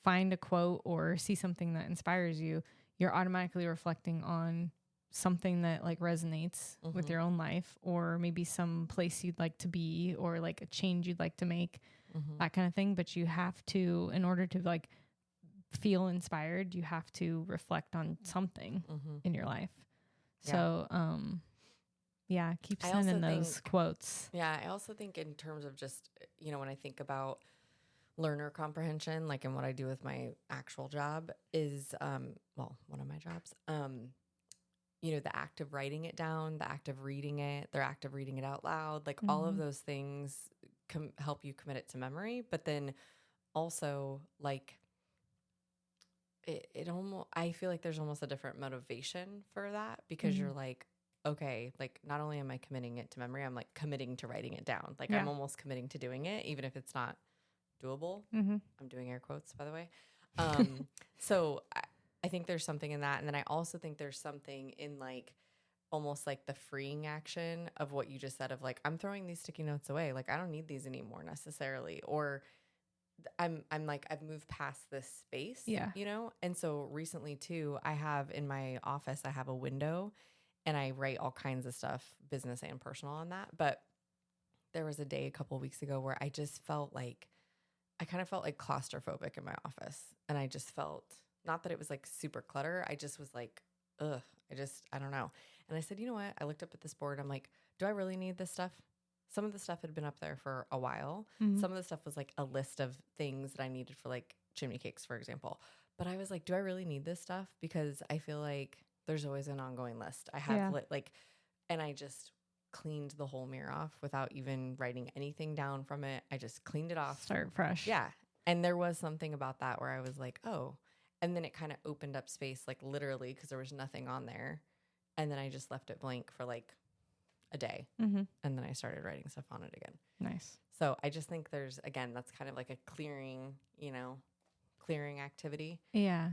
find a quote or see something that inspires you, you're automatically reflecting on something that like resonates with your own life, or maybe some place you'd like to be, or like a change you'd like to make, that kind of thing. But you have to, in order to like feel inspired, you have to reflect on something in your life. Yeah. So, keep sending those quotes. Yeah, I also think in terms of just, when I think about learner comprehension, like in what I do with my actual job is, one of my jobs, the act of writing it down, the act of reading it, the act of reading it out loud, like all of those things help you commit it to memory. But then also like it almost, I feel like there's almost a different motivation for that, because you're like, okay, like not only am I committing it to memory, I'm like committing to writing it down. Like I'm almost committing to doing it, even if it's not doable. I'm doing air quotes, by the way. So I think there's something in that. And then I also think there's something in like almost like the freeing action of what you just said of like, I'm throwing these sticky notes away. Like I don't need these anymore necessarily. Or I'm like, I've moved past this space, And so recently too, I have in my office, I have a window and I write all kinds of stuff, business and personal, on that. But there was a day a couple of weeks ago where I just felt like, I kind of felt like claustrophobic in my office. And I just felt, not that it was like super clutter. I just was like, ugh, I don't know. And I said, you know what? I looked up at this board. I'm like, do I really need this stuff? Some of the stuff had been up there for a while. Some of the stuff was like a list of things that I needed for like chimney cakes, for example. But I was like, do I really need this stuff? Because I feel like there's always an ongoing list. I have and I just cleaned the whole mirror off without even writing anything down from it. I just cleaned it off. Start fresh. Yeah. And there was something about that where I was like, oh, and then it kind of opened up space, like literally, because there was nothing on there. And then I just left it blank for like a day. And then I started writing stuff on it again. Nice. So I just think there's, again, that's kind of like a clearing activity. Yeah.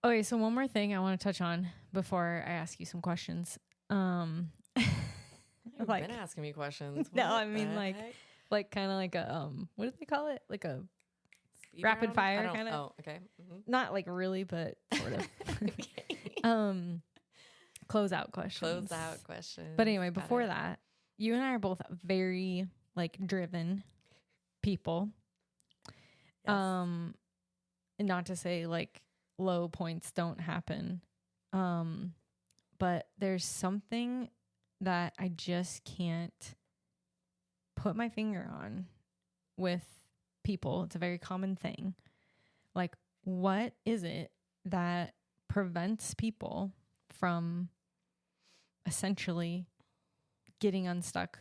Okay, so one more thing I want to touch on before I ask you some questions. You've been asking me questions. No, I mean like kind of like a what do they call it? Like a speed rapid round? Fire kind of. Oh, okay. Not like really, but sort of. Closeout questions. Closeout questions. But anyway, before that, you and I are both very like driven people. Yes. And not to say like low points don't happen. But there's something that I just can't put my finger on with people. It's a very common thing. Like, what is it that prevents people from essentially getting unstuck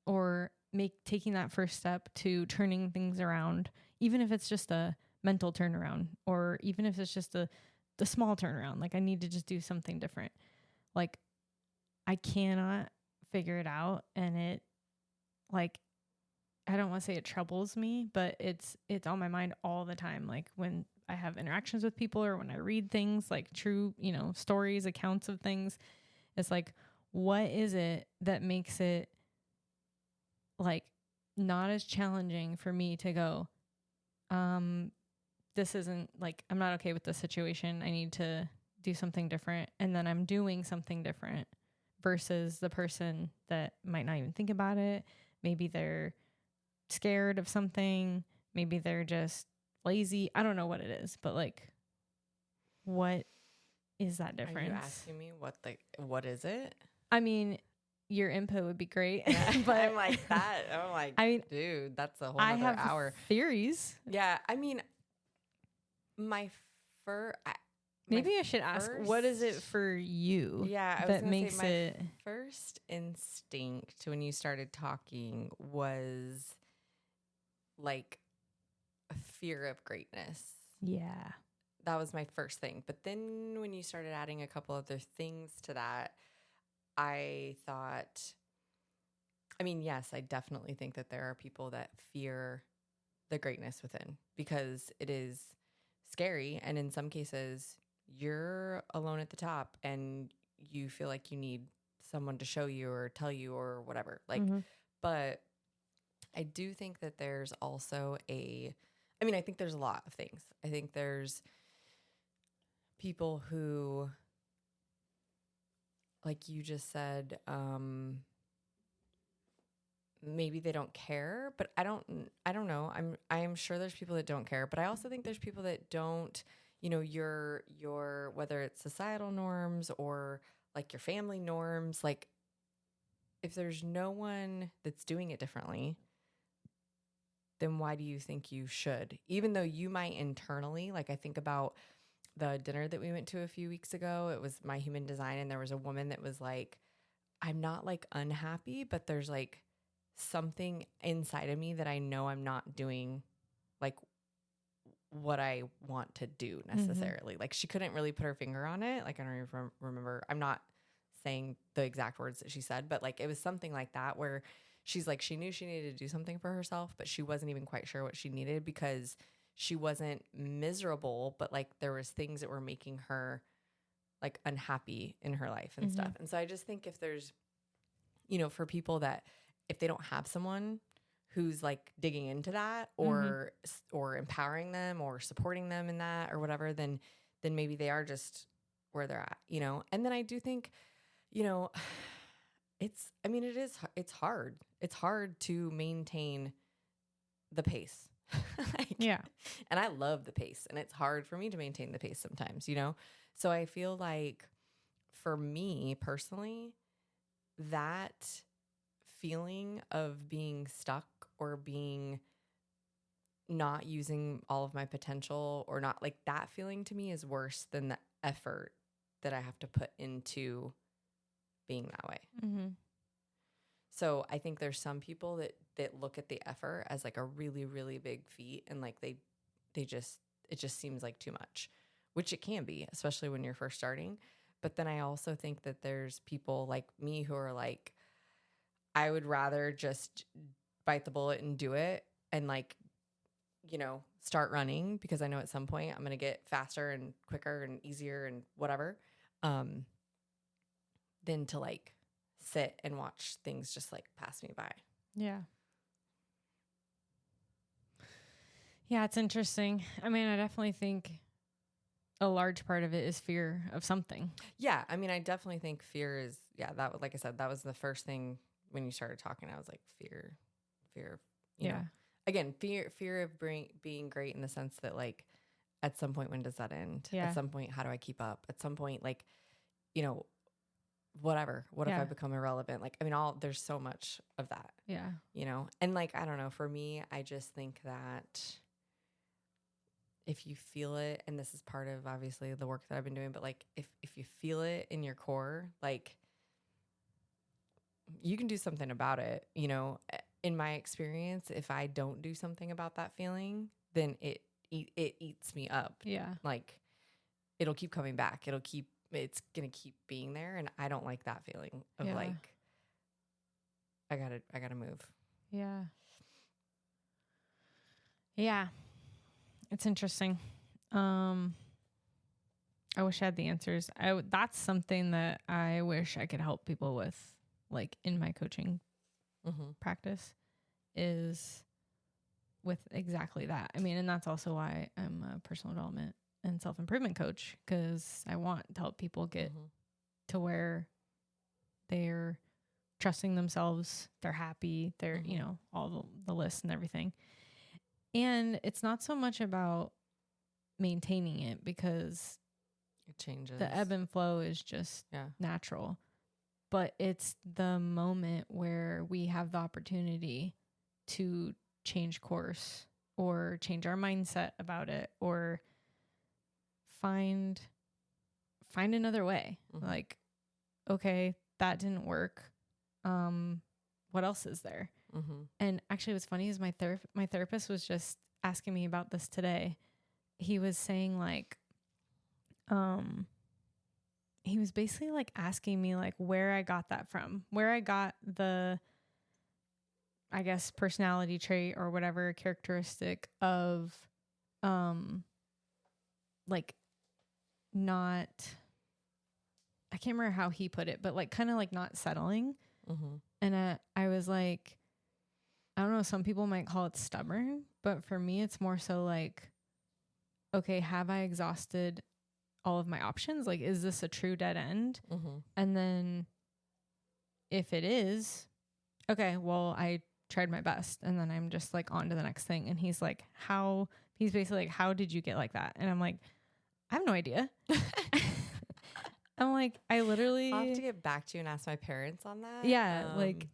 or taking that first step to turning things around, even if it's just a mental turnaround, or even if it's just the small turnaround? Like, I need to just do something different. Like, I cannot figure it out, and it, like, I don't want to say it troubles me, but it's on my mind all the time. Like, when I have interactions with people or when I read things, like true, stories, accounts of things, it's like, what is it that makes it like not as challenging for me to go, this isn't, like, I'm not okay with this situation. I need to do something different. And then I'm doing something different versus the person that might not even think about it. Maybe they're scared of something. Maybe they're just lazy. I don't know what it is, but like, what is that difference? Are you asking me what is it? I mean, your input would be great. Yeah, but I'm like that. I'm like, I mean, dude, that's a whole I other have hour. Theories. Yeah, I mean, maybe I should ask, what is it for you? Yeah, I that makes it. First instinct when you started talking was like a fear of greatness. Yeah. That was my first thing. But then when you started adding a couple other things to that, I thought, I mean, yes, I definitely think that there are people that fear the greatness within because it is scary. And in some cases, you're alone at the top and you feel like you need someone to show you or tell you or whatever. Like, but I do think that there's also I think there's a lot of things. I think there's people who, like you just said, maybe they don't care, but I don't know. I'm sure there's people that don't care, but I also think there's people that don't, your whether it's societal norms or like your family norms, like if there's no one that's doing it differently, then why do you think you should? Even though you might internally, like I think about the dinner that we went to a few weeks ago, it was My Human Design, and there was a woman that was like, I'm not like unhappy, but there's like something inside of me that I know I'm not doing like what I want to do necessarily. Like she couldn't really put her finger on it. Like I don't even remember. I'm not saying the exact words that she said, but like it was something like that where she's like, she knew she needed to do something for herself, but she wasn't even quite sure what she needed because she wasn't miserable, but like there was things that were making her like unhappy in her life and stuff. And so I just think if there's, for people that if they don't have someone who's like digging into that or empowering them or supporting them in that or whatever, then maybe they are just where they're at, And then I do think, it's hard. It's hard to maintain the pace. Yeah. And I love the pace, and it's hard for me to maintain the pace sometimes, So I feel like for me personally, that feeling of being stuck or being not using all of my potential or not, like that feeling to me is worse than the effort that I have to put into being that way. So I think there's some people that look at the effort as like a really, really big feat, and like it just seems like too much, which it can be, especially when you're first starting. But then I also think that there's people like me who are like, I would rather just bite the bullet and do it and like, start running because I know at some point I'm going to get faster and quicker and easier and whatever, than to like sit and watch things just like pass me by. Yeah. Yeah, it's interesting. I mean, I definitely think a large part of it is fear of something. Yeah. I mean, I definitely think fear is, that like I said, that was the first thing when you started talking. I was like, fear fear of, you know, again, fear of being great in the sense that like, at some point, when does that end? Yeah. At some point, how do I keep up? At some point, like, you know, whatever. What if I become irrelevant? Like, I mean, there's so much of that. Yeah. You know, and like, I don't know. For me, I just think that if you feel it, and this is part of obviously the work that I've been doing, but like, if you feel it in your core, like, you can do something about it. You know, in my experience, if I don't do something about that feeling, then it eats me up. Yeah. Like, it'll keep coming back. It's going to keep being there. And I don't like that feeling of like, I gotta move. Yeah. Yeah. It's interesting. I wish I had the answers. That's something that I wish I could help people with, like in my coaching practice, is with exactly that. I mean, and that's also why I'm a personal development and self-improvement coach, because I want to help people get to where they're trusting themselves, they're happy, they're, you know, all the lists and everything. And it's not so much about maintaining it, because it changes. The ebb and flow is just natural. But it's the moment where we have the opportunity to change course or change our mindset about it, or find another way. Like, okay, that didn't work. What else is there? And actually, what's funny is my therapist was just asking me about this today. He was saying like, he was basically like asking me like where I got that from, where I got the, I guess, personality trait or whatever characteristic of, like not, I can't remember how he put it, but like kind of like not settling. And I was like, I don't know, some people might call it stubborn, but for me, it's more so like, okay, have I exhausted all of my options? Like, is this a true dead end? And then if it is, okay, well, I tried my best. And then I'm just like on to the next thing. And he's like, he's basically like, how did you get like that? And I'm like, I have no idea. I'm like, I'll have to get back to you and ask my parents on that. Yeah. Like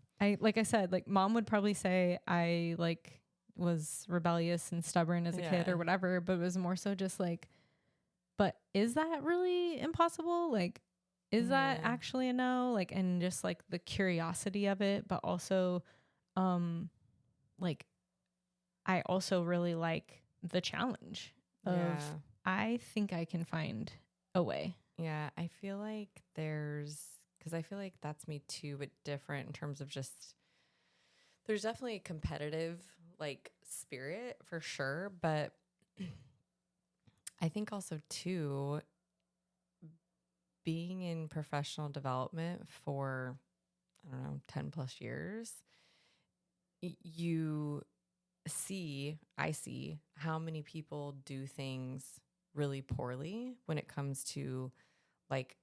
I said, like mom would probably say I like was rebellious and stubborn as a kid or whatever, but it was more so just like, but is that really impossible? Like, is that actually a no? Like, and just like the curiosity of it, but also, like, I also really like the challenge of, I think I can find a way. Yeah. I feel like because I feel like that's me too, but different in terms of just, there's definitely a competitive like spirit for sure. But I think also too, being in professional development for, I don't know, 10 plus years, I see how many people do things really poorly when it comes to like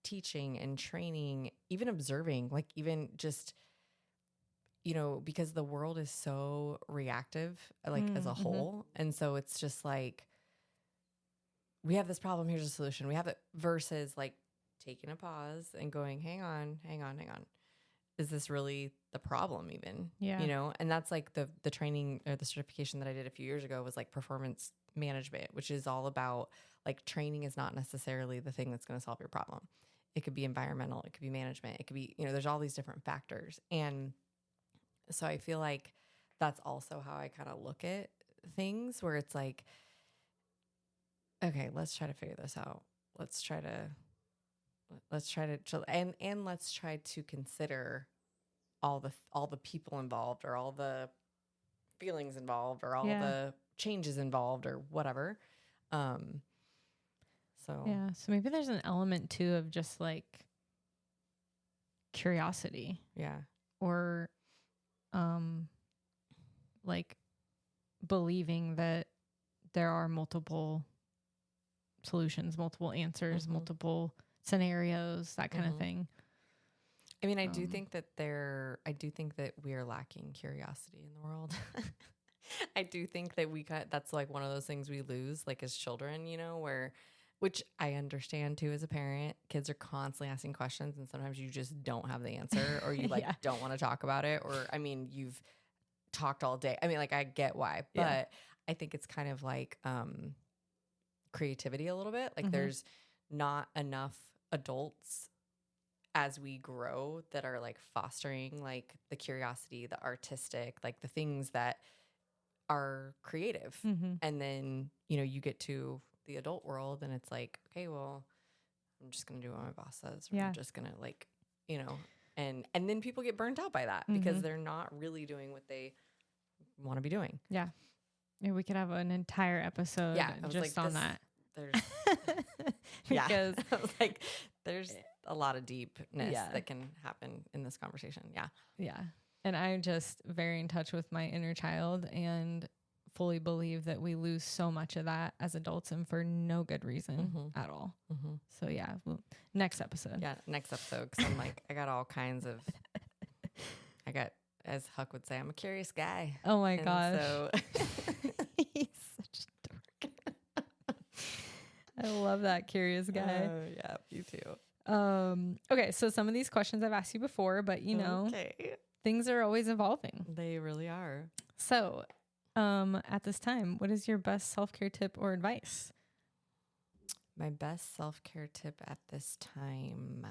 teaching and training, even observing, like even just, you know, because the world is so reactive, like as a whole. And so it's just like, we have this problem, here's a solution. We have it, versus like taking a pause and going, hang on. Is this really the problem even? Yeah. You know, and that's like the training or the certification that I did a few years ago was like performance management, which is all about like training is not necessarily the thing that's going to solve your problem. It could be environmental, it could be management, it could be, you know, there's all these different factors. And so I feel like that's also how I kind of look at things, where it's like, okay, let's try to figure this out. Let's try to and let's try to consider all the people involved, or all the feelings involved, or all the changes involved, or whatever. So maybe there's an element too of just like curiosity. Yeah. Or like believing that there are multiple solutions, multiple answers, multiple scenarios, that kind of thing. I mean, I do think that we are lacking curiosity in the world. I do think that that's like one of those things we lose, like as children, which I understand too as a parent. Kids are constantly asking questions, and sometimes you just don't have the answer, or you Yeah. don't want to talk about it, or I mean, you've talked all day. I mean, like I get why, but Yeah. I think it's kind of like creativity a little bit. Like Mhm. there's not enough adults as we grow that are like fostering like the curiosity, the artistic, like the things that are creative. Mhm. And then, you get to the adult world and it's like, okay, well, I'm just going to do what my boss says. Or Yeah. I'm just going to like, and then people get burnt out by that because Mhm. they're not really doing what they want to be doing. Yeah. Yeah, we could have an entire episode Yeah, I was just like, on that. There's Because I was like, there's a lot of deepness Yeah. that can happen in this conversation. Yeah. yeah. And I'm just very in touch with my inner child and fully believe that we lose so much of that as adults and for no good reason Mhm. at all. Mm-hmm. So yeah, well, next episode. Yeah, next episode. Because I'm like, I got all kinds of, as Huck would say, I'm a curious guy. Oh my And gosh. so He's such a dork. I love that curious guy. yeah, you too. Okay, so some of these questions I've asked you before, but Okay. things are always evolving. They really are. So, at this time, what is your best self-care tip or advice? My best self-care tip at this time.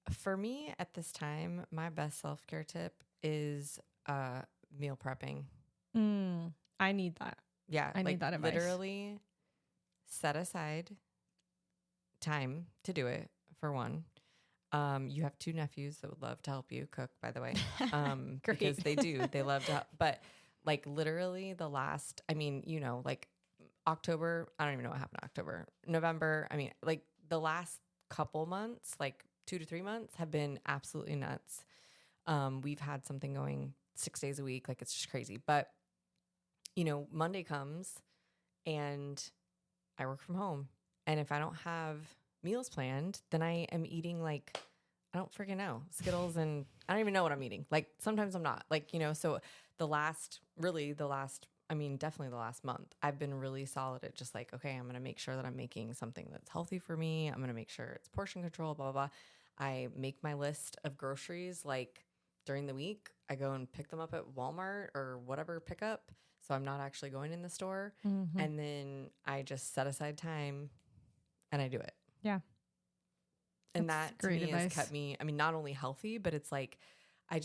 For me at this time, my best self-care tip is meal prepping. I need that. Yeah, I need that advice. Literally set aside time to do it, for one. You have 2 nephews that would love to help you cook, by the way. Great. Because they do. They love to help. But like literally like October, I don't even know what happened in October. November, I mean, like the last couple months, like 2 to 3 months have been absolutely nuts. We've had something going 6 days a week. Like it's just crazy. But, Monday comes and I work from home. And if I don't have meals planned, then I am eating like, I don't freaking know, Skittles, and I don't even know what I'm eating. Like sometimes I'm not like, so definitely the last month, I've been really solid at just like, okay, I'm going to make sure that I'm making something that's healthy for me. I'm going to make sure it's portion control, blah, blah, blah. I make my list of groceries like during the week. I go and pick them up at Walmart or whatever pickup. So I'm not actually going in the store. Mm-hmm. And then I just set aside time and I do it. Yeah. And That's that to great me has advice. kept me, not only healthy, but it's like, I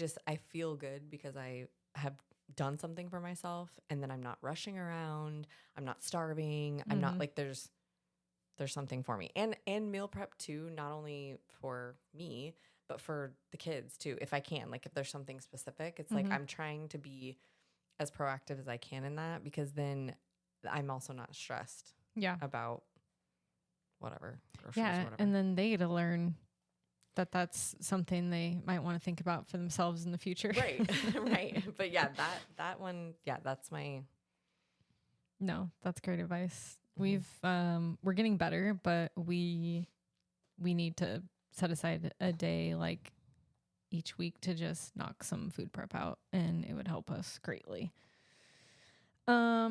feel good because I have done something for myself and then I'm not rushing around. I'm not starving. I'm not like, there's something for me and meal prep too, not only for me, but for the kids too. If I can, like if there's something specific, it's like, I'm trying to be as proactive as I can in that because then I'm also not stressed about whatever. Groceries or whatever. And then they get to learn that that's something they might want to think about for themselves in the future. Right. Right. But yeah, that one, that's my. No, that's great advice. We're getting better, but we need to set aside a day like each week to just knock some food prep out, and it would help us greatly. What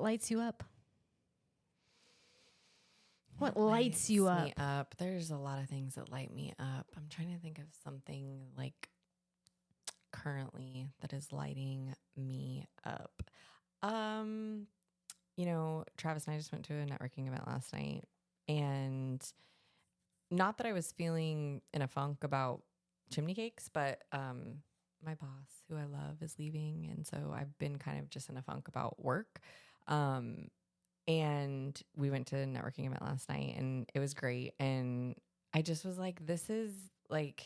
lights you up? What lights you me up? There's a lot of things that light me up. I'm trying to think of something like currently that is lighting me up. Travis and I just went to a networking event last night, and not that I was feeling in a funk about chimney cakes, but my boss, who I love, is leaving, and so I've been kind of just in a funk about work. And we went to a networking event last night and it was great. And I just was like, this is like,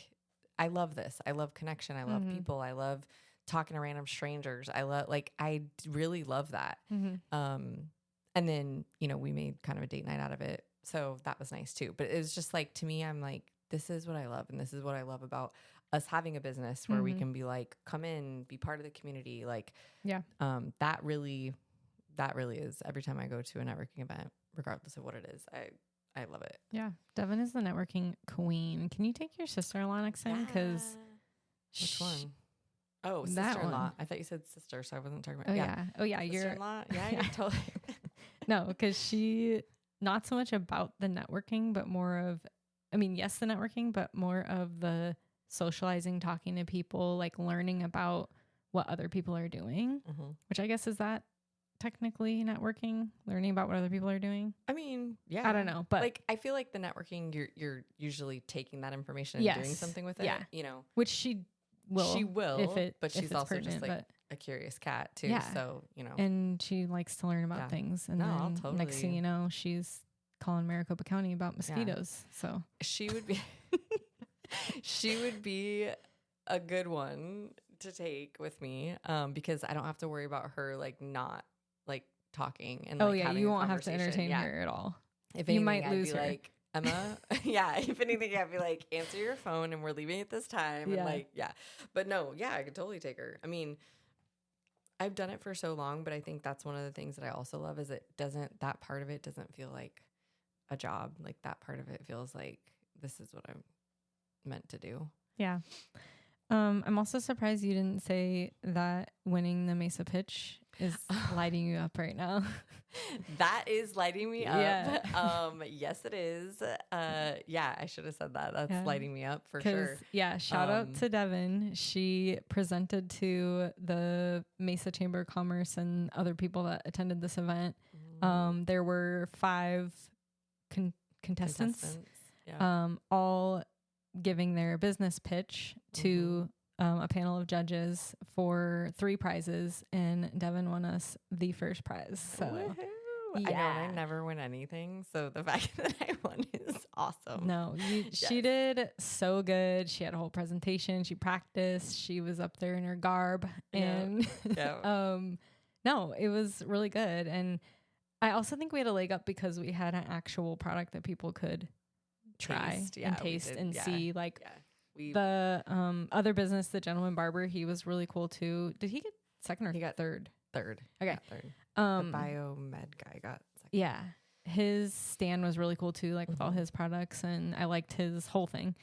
I love this. I love connection. I love people. I love talking to random strangers. I really love that. And then, we made kind of a date night out of it. So that was nice too. But it was just like, to me, I'm like, this is what I love. And this is what I love about us having a business where we can be like, come in, be part of the community. Like, that really is every time I go to a networking event, regardless of what it is, I love it. Yeah. Devin is the networking queen. Can you take your sister-in-law next time? Because Which one? Oh, that sister-in-law. one. I thought you said sister, so I wasn't talking about. Oh yeah. Oh yeah. You're Sister-in-law. Yeah, you're totally. no, because she not so much about the networking, but more of, I mean, yes, the networking, but more of the socializing, talking to people, like learning about what other people are doing, Mm-hmm. which I guess is that technically networking, learning about what other people are doing. I mean, yeah. I don't know, but like I feel like the networking, you're usually taking that information and doing yes, something with it. yeah. You know, which she will, but she's also just like but a curious cat too. Yeah. So, you know, and she likes to learn about Yeah. things. And No, I'll then next thing totally- you know, she's calling Maricopa County about mosquitoes. So she would be she would be a good one to take with me, because I don't have to worry about her like not like talking and oh like yeah, having you a won't have to conversation. entertain Yeah. her at all. If You anything, might I'd lose be her. like, Emma, yeah, if anything, I'd be like, answer your phone and we're leaving at this time. Yeah. And like, yeah. But no, yeah, I could totally take her. I mean, I've done it for so long, but I think that's one of the things that I also love is that part of it doesn't feel like a job. Like that part of it feels like this is what I'm meant to do. Yeah. I'm also surprised you didn't say that winning the Mesa pitch is lighting you up right now. That is lighting me up. Yeah. Yes, it is. Yeah, I should have said that. That's Yeah. lighting me up for sure. Yeah, shout out to Devin. She presented to the Mesa Chamber of Commerce and other people that attended this event. There were 5 contestants. Yeah. All giving their business pitch to a panel of judges for 3 prizes, and Devin won us the first prize. So Woohoo. I know, and I never win anything, so the fact that I won is awesome. No, she did so good. She had a whole presentation. She practiced. She was up there in her garb, and no, it was really good. And I also think we had a leg up because we had an actual product that people could try and taste and see. Like the other business, the Gentleman Barber, he was really cool too. Did he get second or He got third? Third. Okay. Third. The biomed guy got second. Yeah. His stand was really cool too, like with all his products, and I liked his whole thing.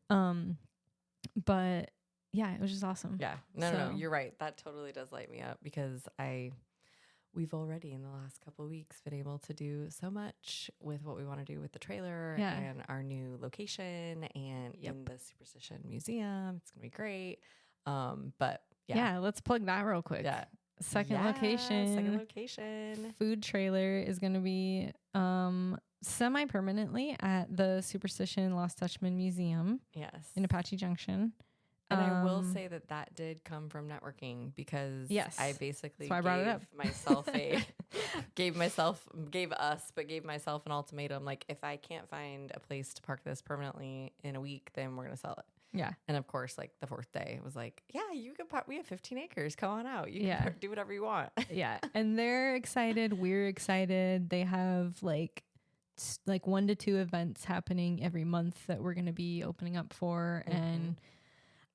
But yeah, it was just awesome. Yeah. No, you're right. That totally does light me up because we've already in the last couple of weeks been able to do so much with what we want to do with the trailer and our new location and in the Superstition Museum. It's going to be great. But yeah, let's plug that real quick. Yeah. Second location. Food trailer is going to be semi-permanently at the Superstition Lost Dutchman Museum. Yes. In Apache Junction. And I will say that did come from networking because I basically I brought it up. gave myself an ultimatum. Like, if I can't find a place to park this permanently in a week, then we're going to sell it. Yeah. And of course, like the 4th day, it was like, yeah, you can park. We have 15 acres. Come on out. You can do whatever you want. Yeah. And they're excited. We're excited. They have like 1 to 2 events happening every month that we're going to be opening up for. And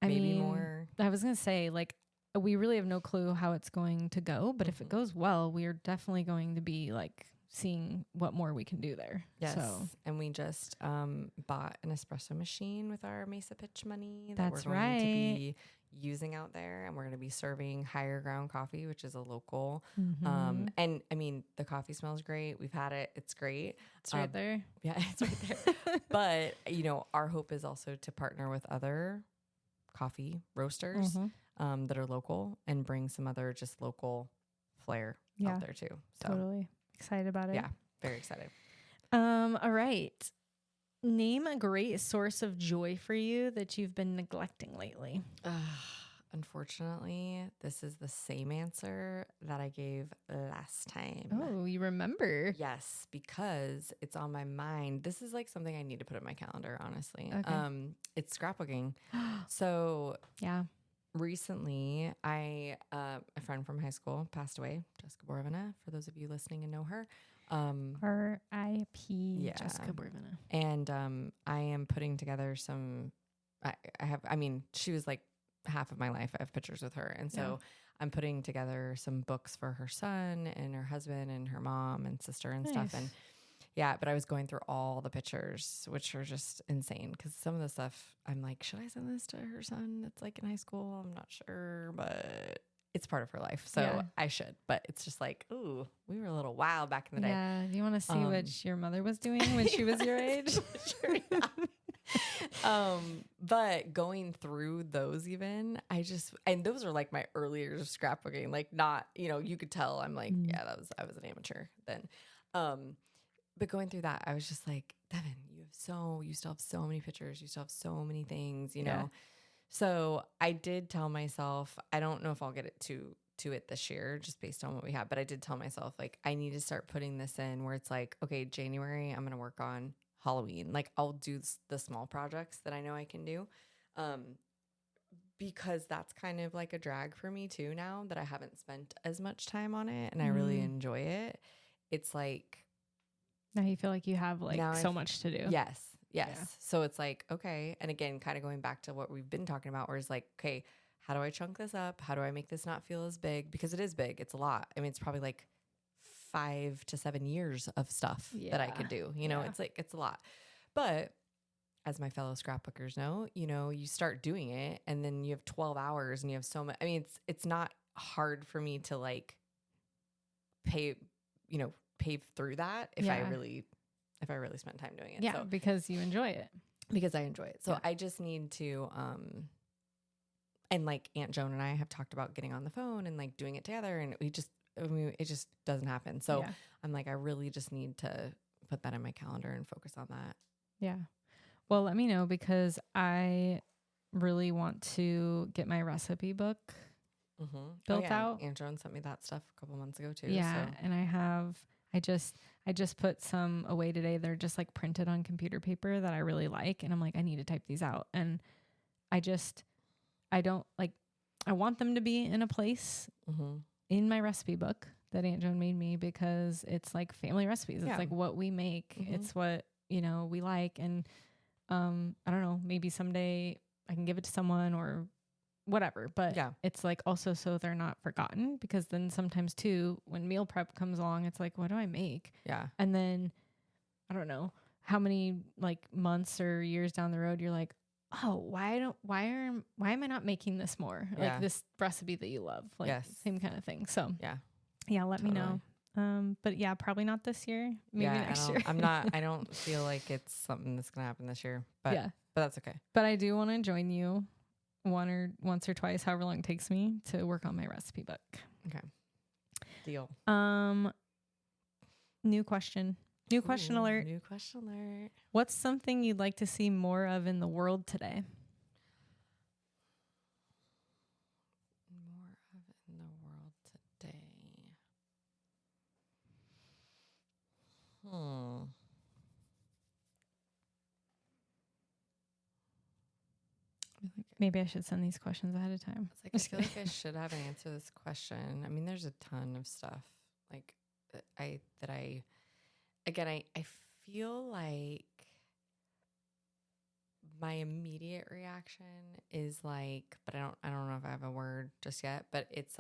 I mean, more. I was going to say, like, we really have no clue how it's going to go, but if it goes well, we are definitely going to be like seeing what more we can do there. Yes. So. And we just bought an espresso machine with our Mesa Pitch money that That's we're going to be using out there, and we're going to be serving Higher Ground Coffee, which is a local. And I mean, the coffee smells great. We've had it. It's great. It's right there. Yeah, it's right there. But, you know, our hope is also to partner with other coffee roasters that are local and bring some other just local flair out there too. So totally excited about it. Yeah, very excited. All right. Name a great source of joy for you that you've been neglecting lately. Unfortunately, this is the same answer that I gave last time. Oh, you remember? Yes, because it's on my mind. This is like something I need to put in my calendar, honestly. Okay. It's scrapbooking. So recently, a friend from high school passed away, Jessica Borvina, for those of you listening and know her. R.I.P. Jessica Borvina. And I am putting together some, she was like half of my life. I have pictures with her. And so I'm putting together some books for her son and her husband and her mom and sister and stuff. And Yeah, but I was going through all the pictures, which are just insane because some of the stuff I'm like, should I send this to her son that's like in high school? I'm not sure, but it's part of her life. So Yeah. I should. But it's just like, ooh, we were a little wild back in the day. Yeah. Do you want to see what your mother was doing when she was your age? Sure, but going through those even, and those are like my earlier scrapbooking, like not, you could tell I'm like, yeah, I was an amateur then. But going through that, I was just like, Devin, you still have so many pictures. You still have so many things, you know? So I did tell myself, I don't know if I'll get it to it this year, just based on what we have. But I did tell myself, like, I need to start putting this in where it's like, okay, January, I'm going to work on Halloween. Like I'll do the small projects that I know I can do. Because that's kind of like a drag for me too now that I haven't spent as much time on it and I really enjoy it. It's like, now you feel like you have like so much to do. Yes. Yeah. So it's like, okay. And again, kind of going back to what we've been talking about, where it's like, okay, how do I chunk this up? How do I make this not feel as big? Because it is big. It's a lot. I mean, it's probably like 5 to 7 years of stuff that I could do. It's like, it's a lot. But as my fellow scrapbookers know, you start doing it and then you have 12 hours and you have so much. I mean, it's not hard for me to like pave through that if I really spent time doing it. Yeah, so, because you enjoy it. Because I enjoy it. So I just need to and like Aunt Joan and I have talked about getting on the phone and like doing it together, and it just doesn't happen. So I'm like, I really just need to put that in my calendar and focus on that. Yeah. Well, let me know because I really want to get my recipe book built out. Aunt Joan sent me that stuff a couple months ago too. Yeah. So. And I just put some away today. They're just like printed on computer paper that I really like. And I'm like, I need to type these out. And I want them to be in a place in my recipe book that Aunt Joan made me because it's like family recipes. It's like what we make. It's what, we like. And I don't know, maybe someday I can give it to someone or whatever, but it's like also so they're not forgotten, because then sometimes too, when meal prep comes along, it's like, what do I make? Yeah. And then I don't know how many like months or years down the road, you're like, oh, why am I not making this more? Like this recipe that you love, like same kind of thing. So let me know. But yeah, probably not this year. Maybe next year. I don't feel like it's something that's gonna happen this year. But but that's okay. But I do want to join you once or twice, however long it takes me to work on my recipe book. Okay. Deal. New question alert. New question alert. What's something you'd like to see more of in the world today? More of in the world today. Maybe I should send these questions ahead of time. I feel like I should have an answer to this question. I mean, there's a ton of stuff like I feel like my immediate reaction is like, but I don't know if I have a word just yet, but it's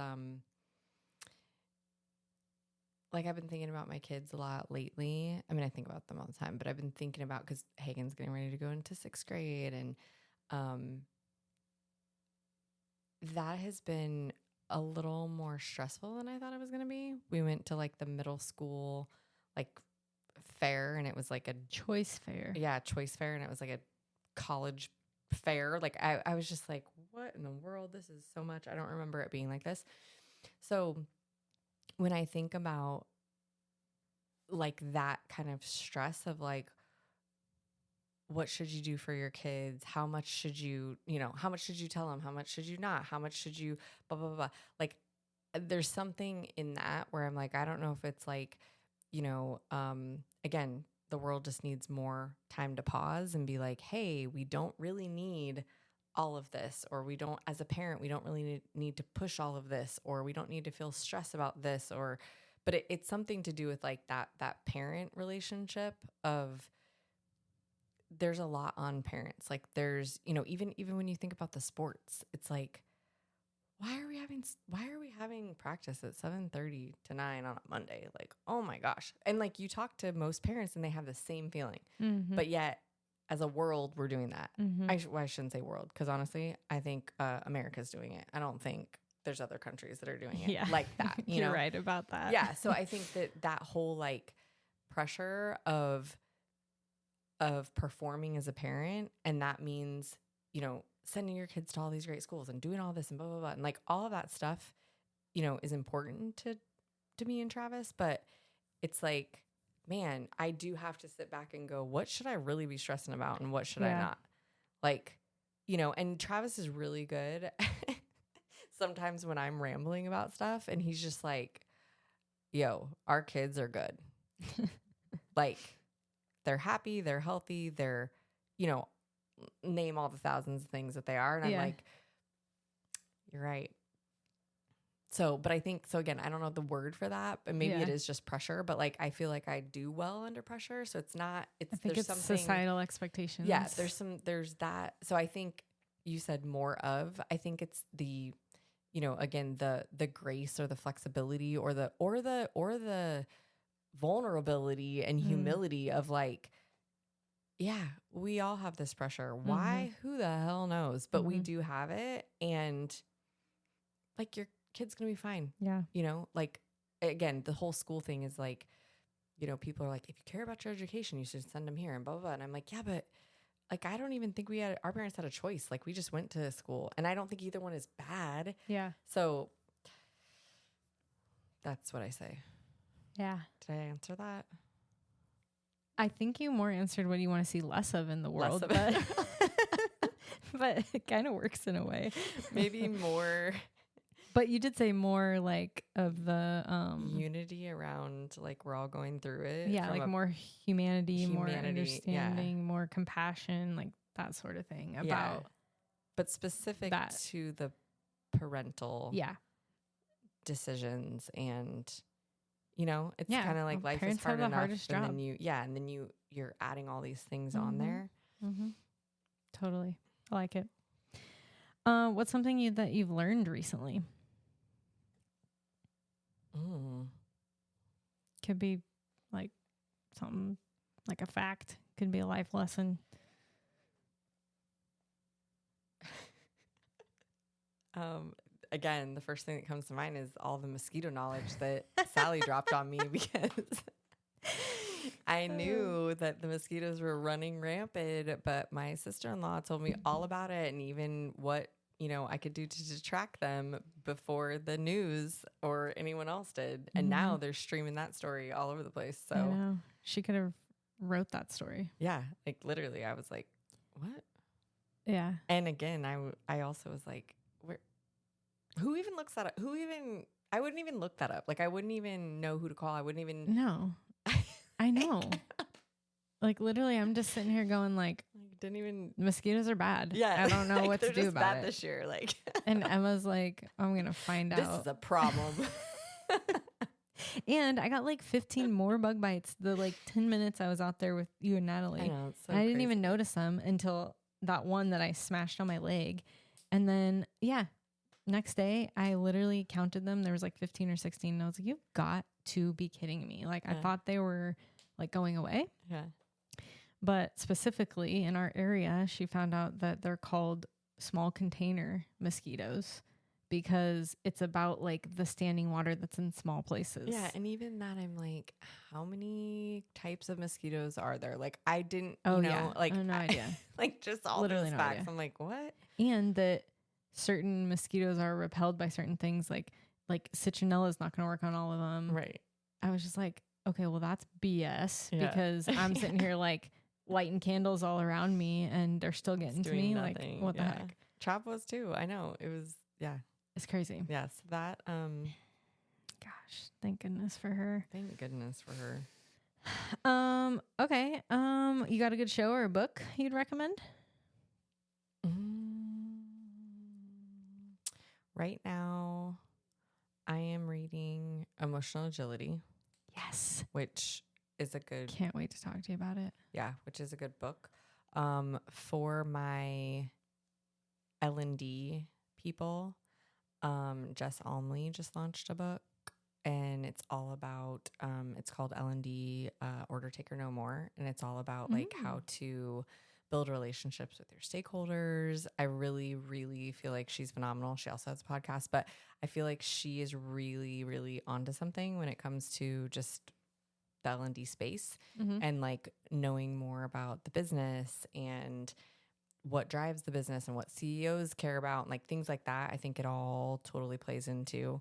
like I've been thinking about my kids a lot lately. I mean, I think about them all the time, but I've been thinking about, because Hagen's getting ready to go into 6th grade, and that has been a little more stressful than I thought it was going to be. We went to like the middle school like fair, and it was like a choice fair. Yeah, choice fair, and it was like a college fair. Like I was just like, what in the world? This is so much. I don't remember it being like this. So when I think about like that kind of stress of like, what should you do for your kids? How much should you tell them? How much should you not? How much should you blah, blah, blah. Like there's something in that where I'm like, I don't know if it's like, again, the world just needs more time to pause and be like, hey, we don't really need all of this, or we don't, as a parent, we don't really need to push all of this, or we don't need to feel stress about this, but it's something to do with like that parent relationship of, there's a lot on parents. Like there's, even when you think about the sports, it's like, why are we having practice at 7:30 to 9 on a Monday? Like, oh my gosh. And like you talk to most parents and they have the same feeling. Mm-hmm. But yet as a world, we're doing that. Mm-hmm. I shouldn't say world, because honestly, I think America's doing it. I don't think there's other countries that are doing it like that. You You're know? right about that. Yeah. So I think that whole like pressure of performing as a parent, and that means, you know, sending your kids to all these great schools and doing all this and blah blah blah, and like all of that stuff, you know, is important to me and Travis. But it's like, man, I do have to sit back and go, what should I really be stressing about and what should I not? Like, you know, and Travis is really good sometimes when I'm rambling about stuff and he's just like, yo, our kids are good. Like, they're happy, they're healthy, they're, you know, name all the thousands of things that they are. And I'm like, you're right. So, but I think, so again, I don't know the word for that, but maybe it is just pressure, but like, I feel like I do well under pressure. So it's not, I think it's societal expectations. Yeah. There's that. So I think you said more of, I think it's the, you know, again, the grace or the flexibility or the vulnerability and humility of like, yeah, we all have this pressure. Why? Who the hell knows? But we do have it. And like, your kid's going to be fine. Yeah. You know, like, again, the whole school thing is like, you know, people are like, if you care about your education, you should send them here and blah, blah, blah. And I'm like, yeah, but like, I don't even think our parents had a choice. Like, we just went to school, and I don't think either one is bad. Yeah. So that's what I say. Yeah. Did I answer that? I think you more answered what you want to see less of in the world, but it kind of works in a way. Maybe more. But you did say more like of the unity around, like, we're all going through it. Yeah, like more humanity, more understanding, more compassion, like that sort of thing about. But specific to the parental decisions, and you know, it's kind of like life is hard enough, and then you're adding all these things on there. Mm-hmm. Totally, I like it. What's something that you've learned recently? Could be like something like a fact. Could be a life lesson. Again, the first thing that comes to mind is all the mosquito knowledge that Sally dropped on me, because I knew that the mosquitoes were running rampant, but my sister-in-law told me all about it, and even what, you know, I could do to detract them before the news or anyone else did. And now they're streaming that story all over the place. So I know. She could have wrote that story. Yeah. Like, literally, I was like, what? Yeah. And again, I also was like, who even looks that up? I wouldn't even look that up. Like, I wouldn't even know who to call. I wouldn't even. No. I know. Like, literally, I'm just sitting here going like, didn't even. Mosquitoes are bad. Yeah. I don't know what to do about it this year. Like, and Emma's like, I'm going to find out. This is a problem. And I got like 15 more bug bites the like 10 minutes I was out there with you and Natalie. I know, it's so and I didn't even notice them until that one that I smashed on my leg. And then, next day I literally counted them. There was like 15 or 16. And I was like, you've got to be kidding me. Like, I thought they were like going away. Yeah. But specifically in our area, she found out that they're called small container mosquitoes because it's about like the standing water that's in small places. Yeah. And even that, I'm like, how many types of mosquitoes are there? Like, I didn't, like, I have no idea. Like, just all Literally those no facts. idea. I'm like, what? And that certain mosquitoes are repelled by certain things, like citronella is not going to work on all of them. Right. I was just like, okay, well, that's BS because I'm sitting here like lighting candles all around me and they're still getting to me. Nothing. Like, what the heck? Trap was too. I know. It was, It's crazy. Yes. That, gosh, thank goodness for her. Thank goodness for her. Okay. You got a good show or a book you'd recommend? Right now, I am reading Emotional Agility. Yes. Which is a good... Can't wait to talk to you about it. Yeah, which is a good book. For my L&D people, Jess Almley just launched a book, and it's all about, it's called L&D, Order Taker No More. And it's all about like how to build relationships with your stakeholders. I really, really feel like she's phenomenal. She also has a podcast, but I feel like she is really, really onto something when it comes to just the L&D space and like knowing more about the business and what drives the business and what CEOs care about and like things like that. I think it all totally plays into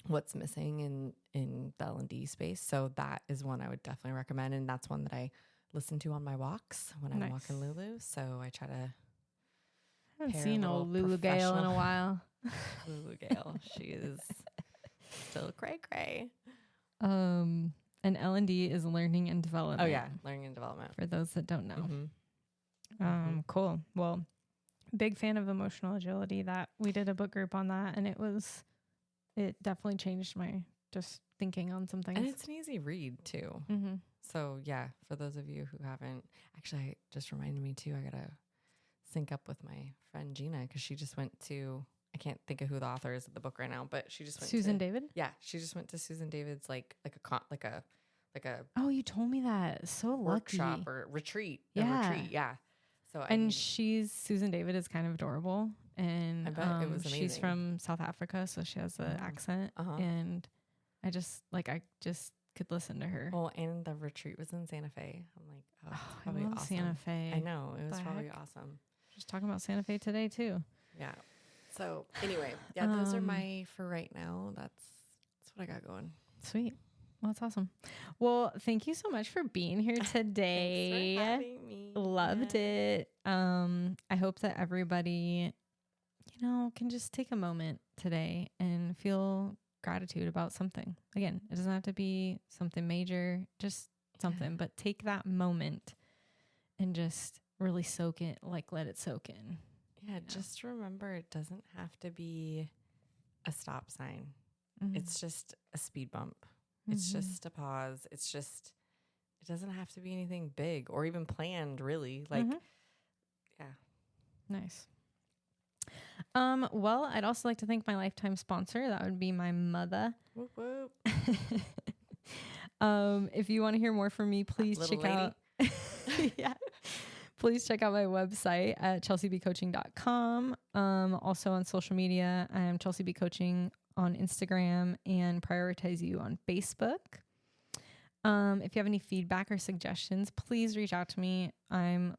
what's missing in the L&D space. So that is one I would definitely recommend. And that's one that I listen to on my walks when I'm walking Lulu. So I try to I haven't seen old Lulu Gale in a while. Lulu Gale, she is still cray cray. And L&D is learning and development. Oh yeah, learning and development. For those that don't know. Cool. Well, big fan of emotional agility. That we did a book group on that, and it definitely changed my just thinking on some things. And it's an easy read too. So yeah, for those of you who haven't, actually, it just reminded me too. I gotta sync up with my friend Gina because she just went to. I can't think of who the author is of the book right now, but she just went Susan David. Yeah, she just went to Susan David's like a. Oh, you told me that. So workshop lucky. or retreat. Yeah. Retreat, yeah. So Susan David is kind of adorable, and I bet it was amazing. She's from South Africa, so she has an accent, and I just could listen to her. Well, and the retreat was in Santa Fe. I'm like, oh, it's probably I love awesome. Santa Fe. I know, it was probably awesome. Just talking about Santa Fe today too. Yeah. So anyway, yeah, those are my for right now. That's what I got going. Sweet. Well, that's awesome. Well, thank you so much for being here today. Thanks for having me. Loved it. I hope that everybody, can just take a moment today and feel gratitude about something. Again, it doesn't have to be something major, just something, but take that moment and just really soak it, let it soak in. Yeah, just remember it doesn't have to be a stop sign. It's just a speed bump. It's just a pause. It doesn't have to be anything big or even planned, really. Yeah. Nice. Well, I'd also like to thank my lifetime sponsor. That would be my mother. Whoop, whoop. If you want to hear more from me, please check out. Yeah. Please check out my website at chelseabcoaching.com. Also on social media, I am Chelsea B Coaching on Instagram and Prioritize You on Facebook. If you have any feedback or suggestions, please reach out to me. I'm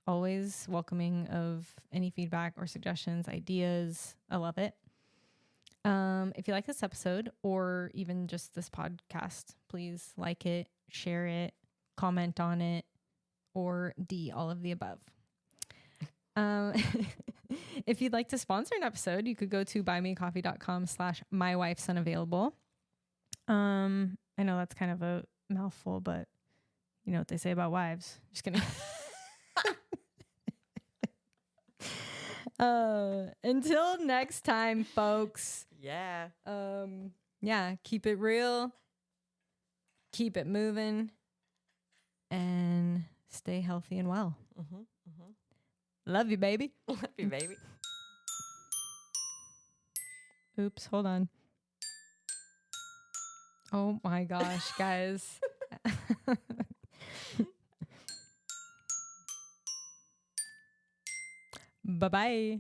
always welcoming of any feedback or suggestions, ideas. I love it. If you like this episode or even just this podcast, please like it, share it, comment on it, or D, all of the above. If you'd like to sponsor an episode, you could go to buymeacoffee.com/mywifesunavailable. I know that's kind of a mouthful, but you know what they say about wives. Just kidding. Until next time, folks. Yeah. Keep it real. Keep it moving. And stay healthy and well. Love you, baby. Love you, baby. Oops, hold on. Oh my gosh, guys. Bye-bye.